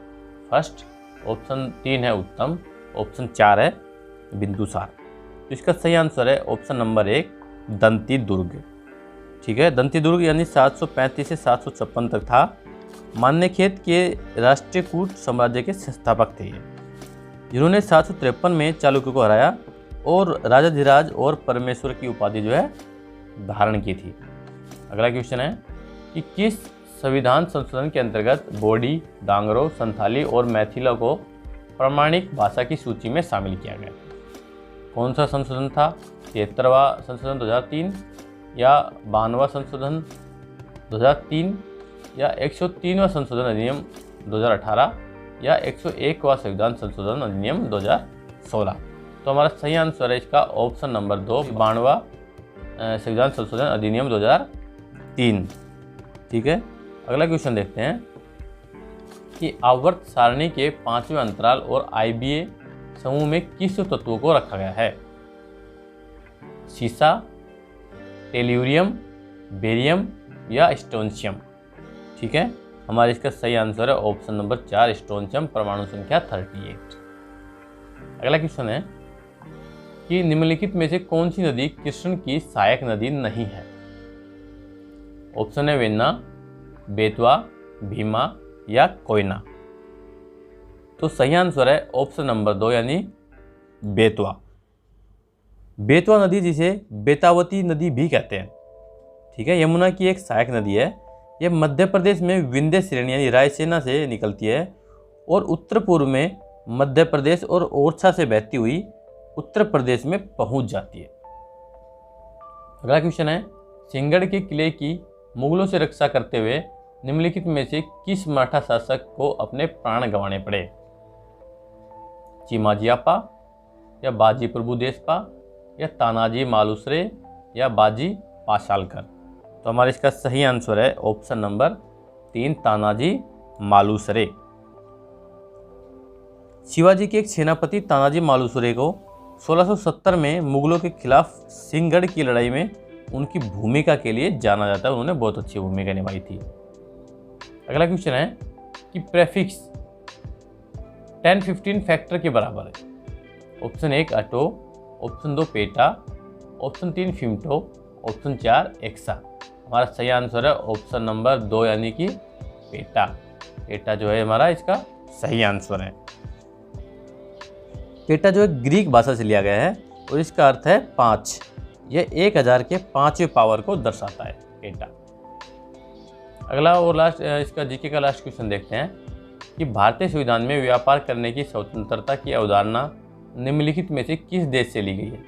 first, option 3 है उत्तम, ऑप्शन 4 है बिंदुसार। तो इसका सही आंसर है ऑप्शन नंबर 1 दंतीदुर्ग। ठीक है, दंतीदुर्ग यानी 735 से 756 तक था। मान्यखेत के राष्ट्रकूट साम्राज्य के संस्थापक थे ये, जिन्होंने 753 में चालुक्यों को हराया और राजाधिराज और परमेश्वर की उपाधि जो है धारण की थी। अगला क्वेश्चन है कि किस संविधान संशोधन के अंतर्गत बोडी, डांगरो, संथाली और मैथिला को प्रामाणिक भाषा की सूची में शामिल किया गया? कौन सा संशोधन था? 73वां संशोधन 2003 या 92वां संशोधन 2003 या 103वां संशोधन अधिनियम 2018 या 101वां संविधान संशोधन अधिनियम 2016? तो हमारा सही आंसर है इसका ऑप्शन नंबर 2 92वां संविधान संशोधन अधिनियम 2003। ठीक है, अगला क्वेश्चन देखते हैं कि आवर्त सारणी के 5वें अंतराल और आईबीए समूह में किस तत्वों को रखा गया है? सीसा, टेल्यूरियम, बेरियम या स्ट्रोंशियम? ठीक है, हमारा इसका सही आंसर है ऑप्शन नंबर 4 स्ट्रोंशियम, परमाणु संख्या 38। अगला क्वेश्चन है कि निम्नलिखित में से कौन सी नदी कृष्ण की सहायक नदी नहीं है? ऑप्शन है वेन्ना, बेतवा, भीमा या कोयना? तो सही आंसर है ऑप्शन नंबर 2 यानी बेतवा। बेतवा नदी जिसे बेतावती नदी भी कहते हैं, ठीक है, यमुना की एक सहायक नदी है। यह मध्य प्रदेश में विंध्य श्रेणी यानी रायसेना से निकलती है और उत्तर पूर्व में मध्य प्रदेश और ओरछा से बहती हुई उत्तर प्रदेश में पहुंच जाती है। अगला क्वेश्चन है सिंहगढ़ के किले की मुगलों से रक्षा करते हुए निम्नलिखित में से किस मराठा शासक को अपने प्राण गंवाने पड़े? चिमाजियाप्पा या बाजी प्रभु देशपा या तानाजी मालुसरे या बाजी पाशालकर? तो हमारा इसका सही आंसर है ऑप्शन नंबर 3 तानाजी मालुसरे। शिवाजी के एक सेनापति तानाजी मालुसरे को 1670 में मुगलों के खिलाफ सिंहगढ़ की लड़ाई में उनकी भूमिका के लिए जाना जाता है। उन्होंने बहुत अच्छी भूमिका निभाई थी। अगला क्वेश्चन है कि प्रेफिक्स 10-15 फैक्टर के बराबर है। Option 1 atto, option 2 peta, option 3 femto, option 4 exa? हमारा सही आंसर है ऑप्शन नंबर 2 यानी कि पेटा। पेटा जो है हमारा इसका सही आंसर है। पेटा जो है ग्रीक भाषा से लिया गया है और इसका अर्थ है 5। यह 1000 के 5वें पावर को दर्शाता है पेटा। अगला और लास्ट इसका जीके का लास्ट क्वेश्चन देखते हैं कि भारतीय संविधान में व्यापार करने की स्वतंत्रता की अवधारणा निम्नलिखित में से किस देश से ली गई है?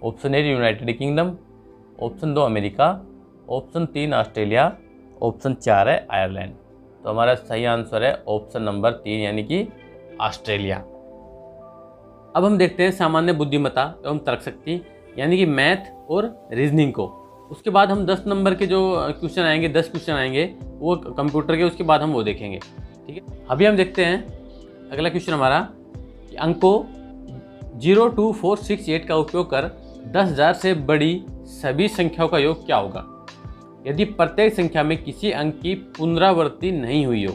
Option 1 United kingdom, option 2 America, option 3 Australia, option 4 है आयरलैंड? तो हमारा सही आंसर है ऑप्शन नंबर 3 यानी कि ऑस्ट्रेलिया। अब हम देखते हैं सामान्य बुद्धिमत्ता एवं तर्कशक्ति यानी कि मैथ और रीजनिंग को। उसके बाद हम 10 नंबर के जो क्वेश्चन आएंगे, 10 क्वेश्चन आएंगे वो कंप्यूटर के, उसके बाद हम वो देखेंगे। ठीक है, अभी हम देखते हैं अगला क्वेश्चन हमारा कि अंकों 0, 2, 4, 6, 8 का उपयोग कर 10,000 से बड़ी सभी संख्याओं का योग क्या होगा यदि प्रत्येक संख्या में किसी अंक की पुनरावृत्ति नहीं हुई हो?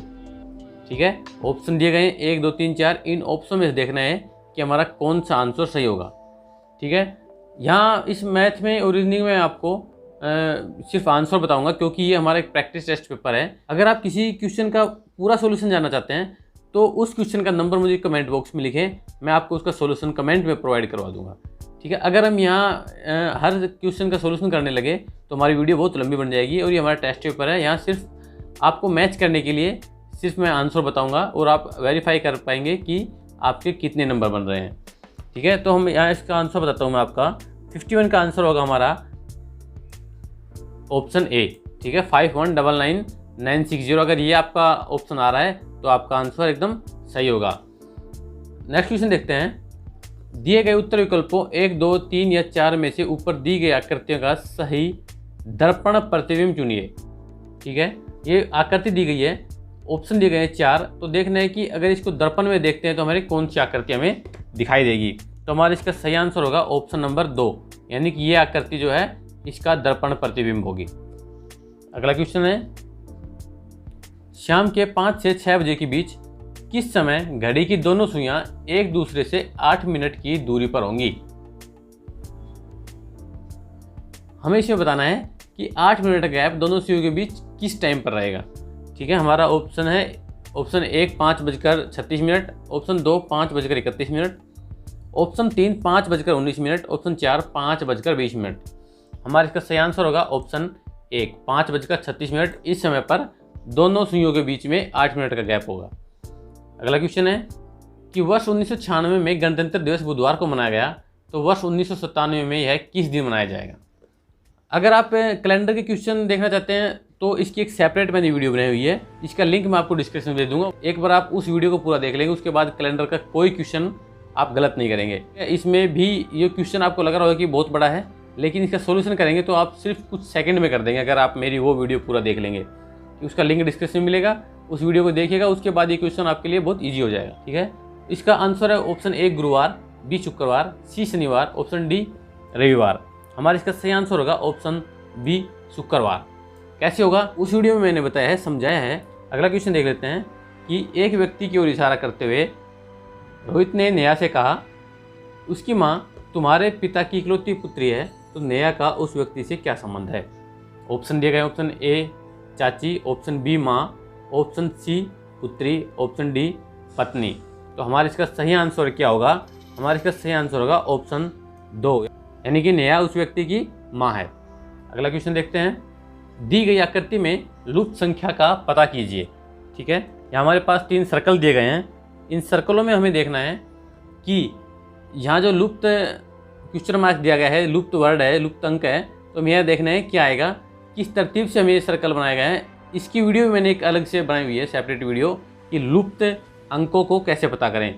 ठीक है, ऑप्शन दिए गए हैं 1, 2, 3, 4। इन ऑप्शन में से देखना है कि हमारा कौन सा आंसर सही होगा। ठीक है, यहाँ इस मैथ में और रीजनिंग में आपको सिर्फ आंसर बताऊंगा क्योंकि ये हमारा एक प्रैक्टिस टेस्ट पेपर है। अगर आप किसी क्वेश्चन का पूरा सॉल्यूशन जानना चाहते हैं तो उस क्वेश्चन का नंबर मुझे कमेंट बॉक्स में लिखें, मैं आपको उसका सॉल्यूशन कमेंट में प्रोवाइड करवा दूंगा। ठीक है, अगर हम यहाँ हर क्वेश्चन का सॉल्यूशन करने लगे तो हमारी वीडियो बहुत लंबी बन जाएगी और ये हमारा टेस्ट पेपर है। यहाँ सिर्फ आपको मैच करने के लिए सिर्फ मैं आंसर बताऊंगा और आप वेरीफाई कर पाएंगे कि आपके कितने नंबर बन रहे हैं। ठीक है, तो हम यहाँ इसका आंसर बताता हूँ मैं आपका। 51 का आंसर होगा हमारा ऑप्शन ए। ठीक है, 519960। अगर ये आपका ऑप्शन आ रहा है तो आपका आंसर एकदम सही होगा। नेक्स्ट क्वेश्चन देखते हैं। दिए गए उत्तर विकल्पों 1, 2, 3 या 4 में से ऊपर दी गई आकृतियों का सही दर्पण प्रतिबिंब चुनिए। ठीक है, ये आकृति दी गई है, ऑप्शन दिए गए हैं 4। तो देखना है कि अगर इसको दर्पण में देखते हैं तो हमारी कौन सी आकृति हमें दिखाई देगी। तो हमारा इसका सही आंसर होगा ऑप्शन नंबर 2, यानी कि ये आकृति जो है इसका दर्पण प्रतिबिंब होगी। अगला क्वेश्चन है, शाम के 5 से 6 बजे के बीच किस समय घड़ी की दोनों सुइयां एक दूसरे से 8 मिनट की दूरी पर होंगी। हमें इसमें बताना है कि 8 मिनट का गैप दोनों सुइयों के बीच किस टाइम पर रहेगा। ठीक है, हमारा ऑप्शन है ऑप्शन 1 5:36, ऑप्शन 2 5:31, ऑप्शन 3 5:19, ऑप्शन 4 5:20। हमारा इसका सही आंसर होगा ऑप्शन 1 5:36। इस समय पर दोनों सुइयों के बीच में 8 मिनट का गैप होगा। अगला क्वेश्चन है कि वर्ष 1996 में गणतंत्र दिवस बुधवार को मनाया गया, तो वर्ष 1997 में यह किस दिन मनाया जाएगा। अगर आप कैलेंडर के क्वेश्चन देखना चाहते हैं तो इसकी एक सेपरेट मैंने वीडियो बनाई हुई है, इसका लिंक मैं आपको डिस्क्रिप्शन में दे दूंगा। एक बार आप उस वीडियो को पूरा देख लेंगे, उसके बाद कैलेंडर का कोई क्वेश्चन आप गलत नहीं करेंगे। इसमें भी ये क्वेश्चन आपको लग रहा होगा कि बहुत बड़ा है, लेकिन इसका सोल्यूशन करेंगे तो आप सिर्फ कुछ सेकंड में कर देंगे अगर आप मेरी वो वीडियो पूरा देख लेंगे। उसका लिंक डिस्क्रिप्शन में मिलेगा, उस वीडियो को देखिएगा, उसके बाद ये क्वेश्चन आपके लिए बहुत ईजी हो जाएगा। ठीक है, इसका आंसर है ऑप्शन ए गुरुवार, बी शुक्रवार, सी शनिवार, ऑप्शन डी रविवार। हमारा इसका सही आंसर होगा ऑप्शन बी शुक्रवार। कैसे होगा उस वीडियो में मैंने बताया है, समझाया है। अगला क्वेश्चन देख लेते हैं कि एक व्यक्ति की ओर इशारा करते हुए रोहित ने नेहा से कहा, उसकी माँ तुम्हारे पिता की इकलौती पुत्री है, तो नेहा का उस व्यक्ति से क्या संबंध है। ऑप्शन दिए गए, ऑप्शन ए चाची, ऑप्शन बी माँ, ऑप्शन सी पुत्री, ऑप्शन डी पत्नी। तो हमारा इसका सही आंसर क्या होगा। हमारा इसका सही आंसर होगा ऑप्शन 2, यानी कि नेहा उस व्यक्ति की माँ है। अगला क्वेश्चन देखते हैं। दी गई आकृति में लुप्त संख्या का पता कीजिए। ठीक है, यहाँ हमारे पास 3 सर्कल दिए गए हैं। इन सर्कलों में हमें देखना है कि यहाँ जो लुप्त क्वेश्चन मार्क दिया गया है, लुप्त वर्ड है, लुप्त अंक है, तो हमें यह देखना है क्या आएगा, किस तरतीब से हमें ये सर्कल बनाए गए हैं। इसकी वीडियो मैंने एक अलग से बनाई हुई है, सेपरेट वीडियो, कि लुप्त अंकों को कैसे पता करें।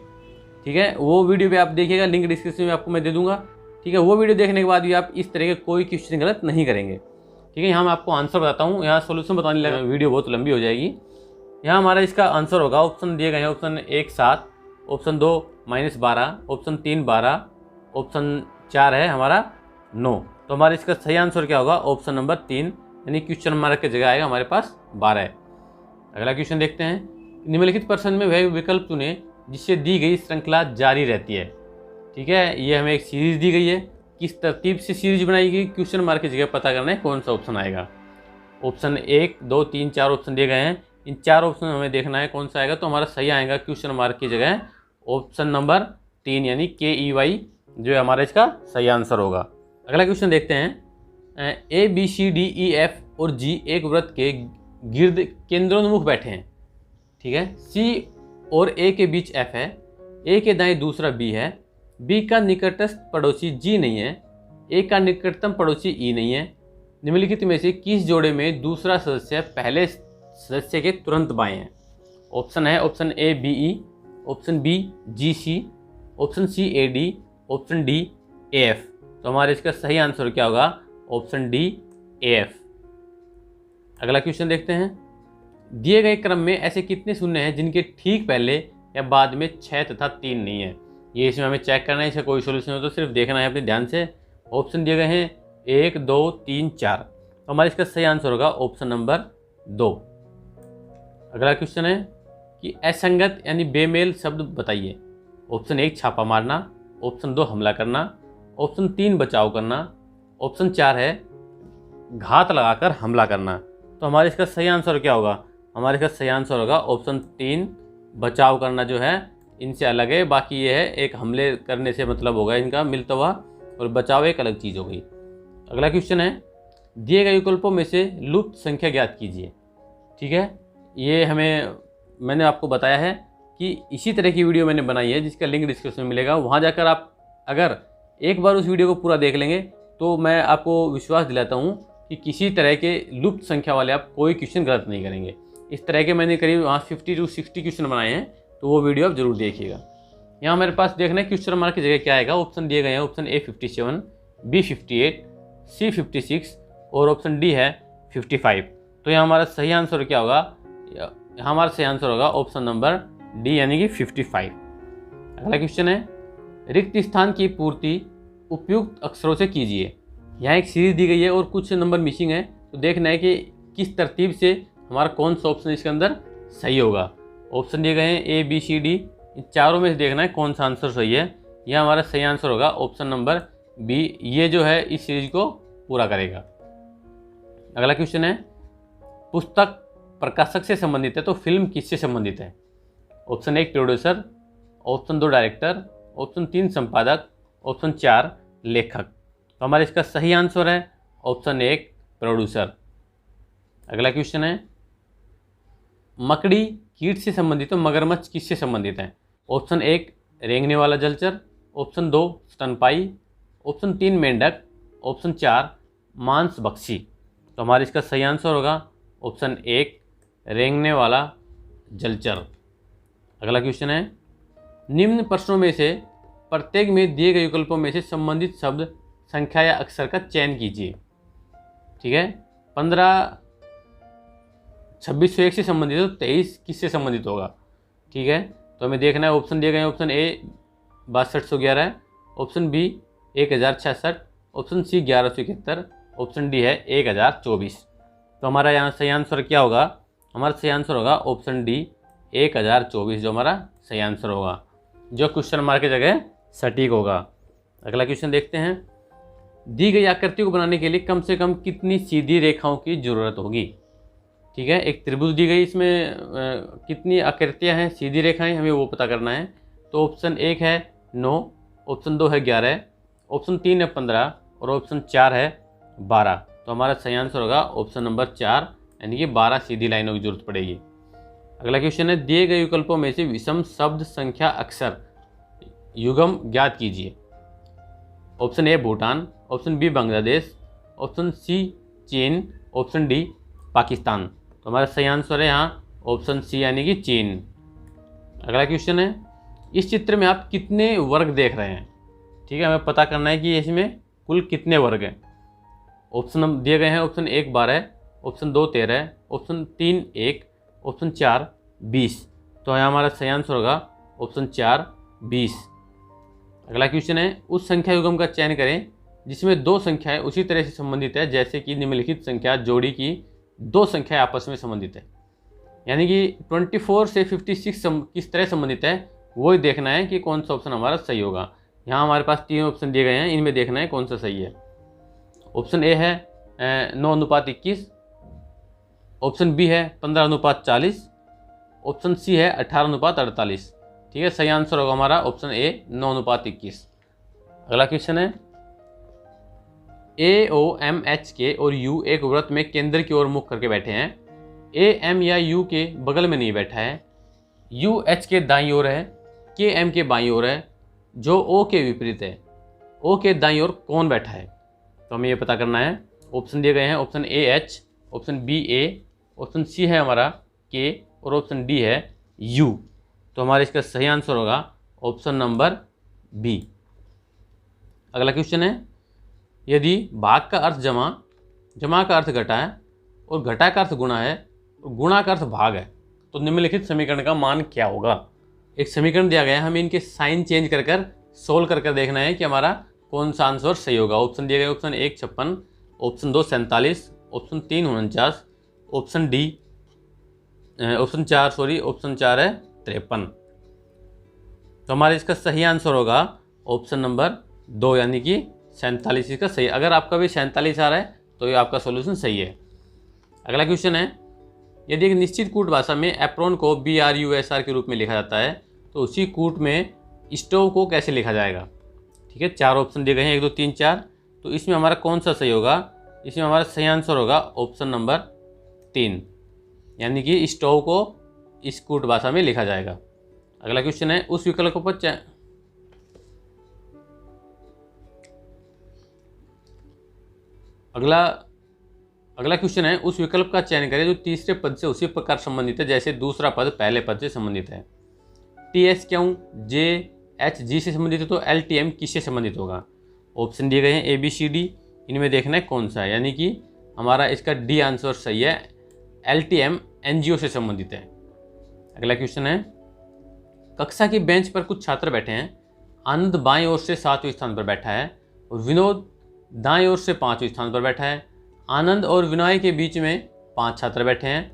ठीक है, वो वीडियो भी आप देखिएगा, लिंक डिस्क्रिप्शन में आपको मैं दे दूंगा। ठीक है, वो वीडियो देखने के बाद भी आप इस तरह के कोई क्वेश्चन गलत नहीं करेंगे। ठीक है, यहाँ मैं आपको आंसर बताता हूँ, यहाँ सोल्यूशन बताने लगा वीडियो बहुत लंबी हो जाएगी। यहाँ हमारा इसका आंसर होगा, ऑप्शन दिए गए हैं, ऑप्शन 1 7, ऑप्शन 2 -12, ऑप्शन 3 12, ऑप्शन 4 है हमारा 9। तो हमारा इसका सही आंसर क्या होगा, ऑप्शन नंबर 3, यानी क्वेश्चन मार्क की जगह आएगा हमारे पास 12 है। अगला क्वेश्चन देखते हैं। निम्नलिखित प्रश्न में वह विकल्प चुने जिससे दी गई श्रृंखला जारी रहती है। ठीक है, ये हमें एक सीरीज दी गई है, किस तरतीब से सीरीज बनाई गई, क्वेश्चन मार्क की जगह पता करना है कौन सा ऑप्शन आएगा। ऑप्शन 1 2 3 4 ऑप्शन दिए गए हैं, इन 4 ऑप्शन हमें देखना है कौन सा आएगा। तो हमारा सही आएगा क्वेश्चन मार्क की जगह ऑप्शन नंबर 3, यानी KEY जो है हमारा इसका सही आंसर होगा। अगला क्वेश्चन देखते हैं। ABCDEF और G एक वृत्त के गिर्द केंद्रोन्मुख बैठे हैं। ठीक है, C और A के बीच F है, A के दाएं दूसरा B है, B का निकटस्थ पड़ोसी G नहीं है, A का निकटतम पड़ोसी E नहीं है। निम्नलिखित में से किस जोड़े में दूसरा सदस्य पहले सदस्य के तुरंत बाएं है। ऑप्शन है option A BE, option B GC, option C AD, option D AF। तो हमारे इसका सही आंसर क्या होगा, ऑप्शन D AF। अगला क्वेश्चन देखते हैं। दिए गए क्रम में ऐसे कितने शून्य हैं जिनके ठीक पहले या बाद में 6 तथा 3 नहीं है। ये इसमें हमें चेक करना है, इसका कोई सोल्यूशन हो तो सिर्फ देखना है अपने ध्यान से। ऑप्शन दिए गए हैं 1 2 3 4। तो हमारा इसका सही आंसर होगा ऑप्शन नंबर 2। अगला क्वेश्चन है कि असंगत यानी बेमेल शब्द बताइए। ऑप्शन 1 छापा मारना, ऑप्शन 2 हमला करना, ऑप्शन 3 बचाव करना, ऑप्शन 4 है घात लगाकर हमला करना। तो हमारे इसका सही आंसर क्या होगा, हमारे इसका सही आंसर होगा ऑप्शन 3 बचाव करना जो है इनसे अलग है। बाकी ये है एक हमले करने से मतलब होगा इनका मिलता हुआ, और बचाव एक अलग चीज़ हो गई। अगला क्वेश्चन है। दिए गए विकल्पों में से लुप्त संख्या ज्ञात कीजिए। ठीक है, ये हमें मैंने आपको बताया है कि इसी तरह की वीडियो मैंने बनाई है जिसका लिंक डिस्क्रिप्शन में मिलेगा। वहाँ जाकर आप अगर एक बार उस वीडियो को पूरा देख लेंगे तो मैं आपको विश्वास दिलाता हूँ कि किसी तरह के लुप्त संख्या वाले आप कोई क्वेश्चन गलत नहीं करेंगे। इस तरह के मैंने करीब वहाँ 50 to 60 क्वेश्चन बनाए हैं, तो वो वीडियो आप जरूर देखिएगा। यहाँ मेरे पास देखना है क्वेश्चन मार्क की जगह क्या आएगा। ऑप्शन दिए गए हैं, ऑप्शन ए 57, बी 58, सी 56 और ऑप्शन डी है 55। तो यहाँ हमारा सही आंसर क्या होगा? यहाँ हमारा सही आंसर होगा ऑप्शन नंबर डी यानी कि 55। अगला क्वेश्चन है, रिक्त स्थान की पूर्ति उपयुक्त अक्षरों से कीजिए। यहाँ एक सीरीज दी गई है और कुछ नंबर मिसिंग है, तो देखना है कि किस तरतीब से हमारा कौन सा ऑप्शन इसके अंदर सही होगा। ऑप्शन दिए गए हैं ए बी सी डी, इन चारों में से देखना है कौन सा आंसर सही है। यह हमारा सही आंसर होगा ऑप्शन नंबर बी, ये जो है इस सीरीज को पूरा करेगा। अगला क्वेश्चन है, पुस्तक प्रकाशक से संबंधित है तो फिल्म किससे संबंधित है? Option 1 producer, option 2 director, option 3 संपादक, ऑप्शन 4 लेखक। तो हमारा इसका सही आंसर है ऑप्शन 1 प्रोड्यूसर। अगला क्वेश्चन है, मकड़ी कीट से संबंधित तो मगरमच्छ किससे संबंधित है? ऑप्शन 1 रेंगने वाला जलचर, ऑप्शन 2 स्तनपायी, ऑप्शन 3 मेंढक, ऑप्शन 4 मांसभक्षी। तो हमारा इसका सही आंसर होगा ऑप्शन 1 रेंगने वाला जलचर। अगला क्वेश्चन है, निम्न प्रश्नों में से प्रत्येक में दिए गए विकल्पों में से संबंधित शब्द, संख्या या अक्षर का चयन कीजिए। ठीक है, 15 2601 से संबंधित हो, 23 किससे संबंधित होगा? ठीक है, तो हमें देखना है। ऑप्शन दिए गए हैं, ऑप्शन ए 6211 है, option B 1066, option C 1171, option D है 1024। तो हमारा यहाँ सही आंसर क्या होगा? हमारा सही आंसर होगा ऑप्शन डी 1024, जो हमारा सही आंसर होगा, जो क्वेश्चन मार्क की जगह सटीक होगा। अगला क्वेश्चन देखते हैं, दी गई आकृति को बनाने के लिए कम से कम कितनी सीधी रेखाओं की जरूरत होगी? ठीक है, एक त्रिभुज दी गई, इसमें कितनी आकृतियां हैं, सीधी रेखाएं, हमें वो पता करना है। तो ऑप्शन 1 है 9, ऑप्शन 2 है 11, ऑप्शन 3 है 15 और ऑप्शन 4 है 12। तो हमारा सही आंसर होगा ऑप्शन नंबर 4 यानी कि 12 सीधी लाइनों की जरूरत पड़ेगी। अगला क्वेश्चन है, दिए गए विकल्पों में से विषम शब्द संख्या अक्षर युग्म ज्ञात कीजिए। Option A Bhutan, option B Bangladesh, option C चीन, ऑप्शन डी पाकिस्तान। तो हमारा सही आंसर है यहाँ ऑप्शन सी यानी कि चीन। अगला क्वेश्चन है, इस चित्र में आप कितने वर्ग देख रहे हैं? ठीक है, हमें पता करना है कि इसमें कुल कितने वर्ग हैं। ऑप्शन दिए गए हैं, ऑप्शन 1 12, ऑप्शन 2 13, ऑप्शन 3 1, ऑप्शन 4 20। तो यहाँ हमारा सही आंसर होगा ऑप्शन 4 20। अगला क्वेश्चन है, उस संख्या युग्म का चयन करें जिसमें दो संख्याएं उसी तरह से संबंधित है जैसे कि निम्नलिखित संख्या जोड़ी की दो संख्याएं आपस में संबंधित है। यानी कि 24 से 56 किस तरह संबंधित है, वो ही देखना है कि कौन सा ऑप्शन हमारा सही होगा। यहाँ हमारे पास 3 ऑप्शन दिए गए हैं, इनमें देखना है कौन सा सही है। ऑप्शन ए है 9:21, ऑप्शन बी है 15:40, ऑप्शन सी है 18:48। ठीक है, सही आंसर होगा हमारा ऑप्शन ए 9:21। अगला क्वेश्चन है, ए ओ एम एच के और यू एक वृत्त में केंद्र की ओर मुख करके बैठे हैं। ए एम या यू के बगल में नहीं बैठा है, यू एच के दाईं ओर है, के एम के बाईं ओर है, जो ओ के विपरीत है। ओ के दाईं ओर कौन बैठा है? तो हमें ये पता करना है। ऑप्शन दिए गए हैं, option A H, option B A, option C है हमारा के और ऑप्शन डी है यू। तो हमारा इसका सही आंसर होगा ऑप्शन नंबर बी। अगला क्वेश्चन है, यदि भाग का अर्थ जमा, जमा का अर्थ घटा है और घटा का अर्थ गुणा है और गुणा का अर्थ भाग है, तो निम्नलिखित समीकरण का मान क्या होगा? एक समीकरण दिया गया है, हमें इनके साइन चेंज कर कर सोल्व कर देखना है कि हमारा कौन सा आंसर सही होगा। ऑप्शन दिए गए, option 1 56, option 2 47, option 3 49, option D option 4 है 53। तो हमारा इसका सही आंसर होगा ऑप्शन नंबर 2 यानी कि 47 इसका सही। अगर आपका भी 47 आ रहा है तो ये आपका सॉल्यूशन सही है। अगला क्वेश्चन है, यदि एक निश्चित कूट भाषा में एप्रोन को BRUSR के रूप में लिखा जाता है तो उसी कूट में स्टोव को कैसे लिखा जाएगा? ठीक है, 4 ऑप्शन दिए गए हैं, 1 2 3 4। तो इसमें हमारा कौन सा सही होगा? इसमें हमारा सही आंसर होगा ऑप्शन नंबर 3 यानी कि स्टोव को इस कूट भाषा में लिखा जाएगा। अगला क्वेश्चन है उस विकल्प पर अगला क्वेश्चन है उस विकल्प का चयन करें जो तीसरे पद से उसी प्रकार संबंधित है जैसे दूसरा पद पहले पद से संबंधित है। टी एस क्यों जे एच जी से संबंधित है तो एल टी एम किससे संबंधित होगा। ऑप्शन दिए गए हैं ए बी सी डी, इनमें देखना है कौन सा है, यानी कि हमारा इसका डी आंसर सही है, L T M N G O से संबंधित है। अगला क्वेश्चन है कक्षा की बेंच पर कुछ छात्र बैठे हैं। आनंद बाएं ओर से 7वें स्थान पर बैठा है और विनोद दाएं ओर से 5वें स्थान पर बैठा है। आनंद और विनय के बीच में 5 छात्र बैठे हैं।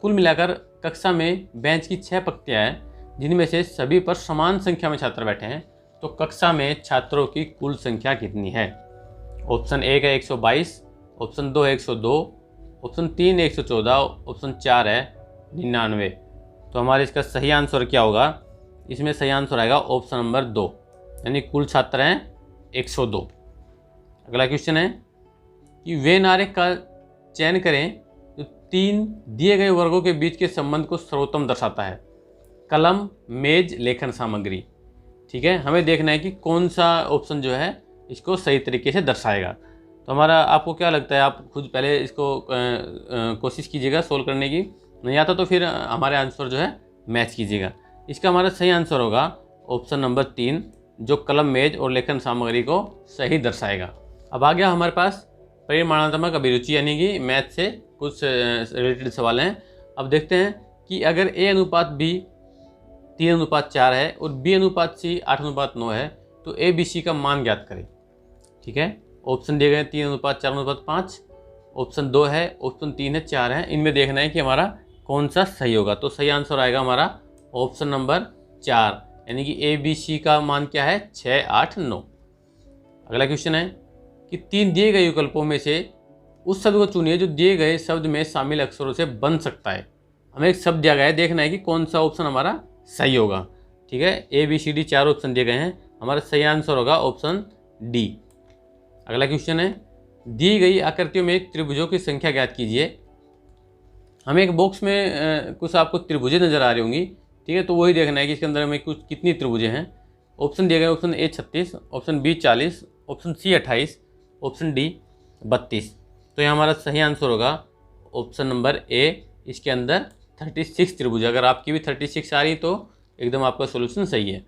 कुल मिलाकर कक्षा में बेंच की 6 पंक्तियां हैं जिनमें से सभी पर समान संख्या में छात्र बैठे हैं, तो कक्षा में छात्रों की कुल संख्या कितनी है। ऑप्शन 1 है 122, ऑप्शन 2 है 102, ऑप्शन 3 है 114, ऑप्शन 4 है 99। तो हमारे इसका सही आंसर क्या होगा, इसमें सही आंसर आएगा ऑप्शन नंबर 2, यानी कुल छात्र हैं 102। अगला क्वेश्चन है कि वेन आरेख का चयन करें जो 3 दिए गए वर्गों के बीच के संबंध को सर्वोत्तम दर्शाता है। कलम, मेज, लेखन सामग्री। ठीक है, हमें देखना है कि कौन सा ऑप्शन जो है इसको सही तरीके से दर्शाएगा। तो हमारा आपको क्या लगता है, आप खुद पहले इसको कोशिश कीजिएगा सोल्व करने की, नहीं आता तो फिर हमारे आंसर जो है मैच कीजिएगा। इसका हमारा सही आंसर होगा ऑप्शन नंबर 3, जो कलम, मेज और लेखन सामग्री को सही दर्शाएगा। अब आ गया हमारे पास परिमाणात्मक अभिरुचि, यानी कि मैथ से कुछ रिलेटेड सवाल हैं। अब देखते हैं कि अगर A अनुपात B 3:4 है और B अनुपात C 8:9 है तो A B C का मान ज्ञात करें। ठीक है, ऑप्शन दिए गए 3:4:5, ऑप्शन 2 है, ऑप्शन 3 है, 4 है। इनमें देखना है कि हमारा कौन सा सही होगा। तो सही आंसर आएगा हमारा ऑप्शन नंबर 4, यानी कि A B C का मान क्या है 6, 8, 9। अगला क्वेश्चन है कि 3 दिए गए विकल्पों में से उस शब्द को चुनिए जो दिए गए शब्द में शामिल अक्षरों से बन सकता है। हमें एक शब्द दिया गया है, देखना है कि कौन सा ऑप्शन हमारा सही होगा। ठीक है, A B C D 4 option दिए गए हैं, हमारा सही आंसर होगा ऑप्शन डी। अगला क्वेश्चन है दी गई आकृतियों में त्रिभुजों की संख्या ज्ञात कीजिए। हमें एक बॉक्स में कुछ आपको त्रिभुजें नजर आ रही होंगी। ठीक है, तो वही देखना है कि इसके अंदर हमें कुछ कितनी त्रिभुजें हैं। ऑप्शन दिए गए, option A 36, option B 40, option C 28, option D 32। तो ये हमारा सही आंसर होगा ऑप्शन नंबर A, इसके अंदर 36 त्रिभुज। अगर आपकी भी 36 आ रही तो एकदम आपका सोल्यूशन सही है।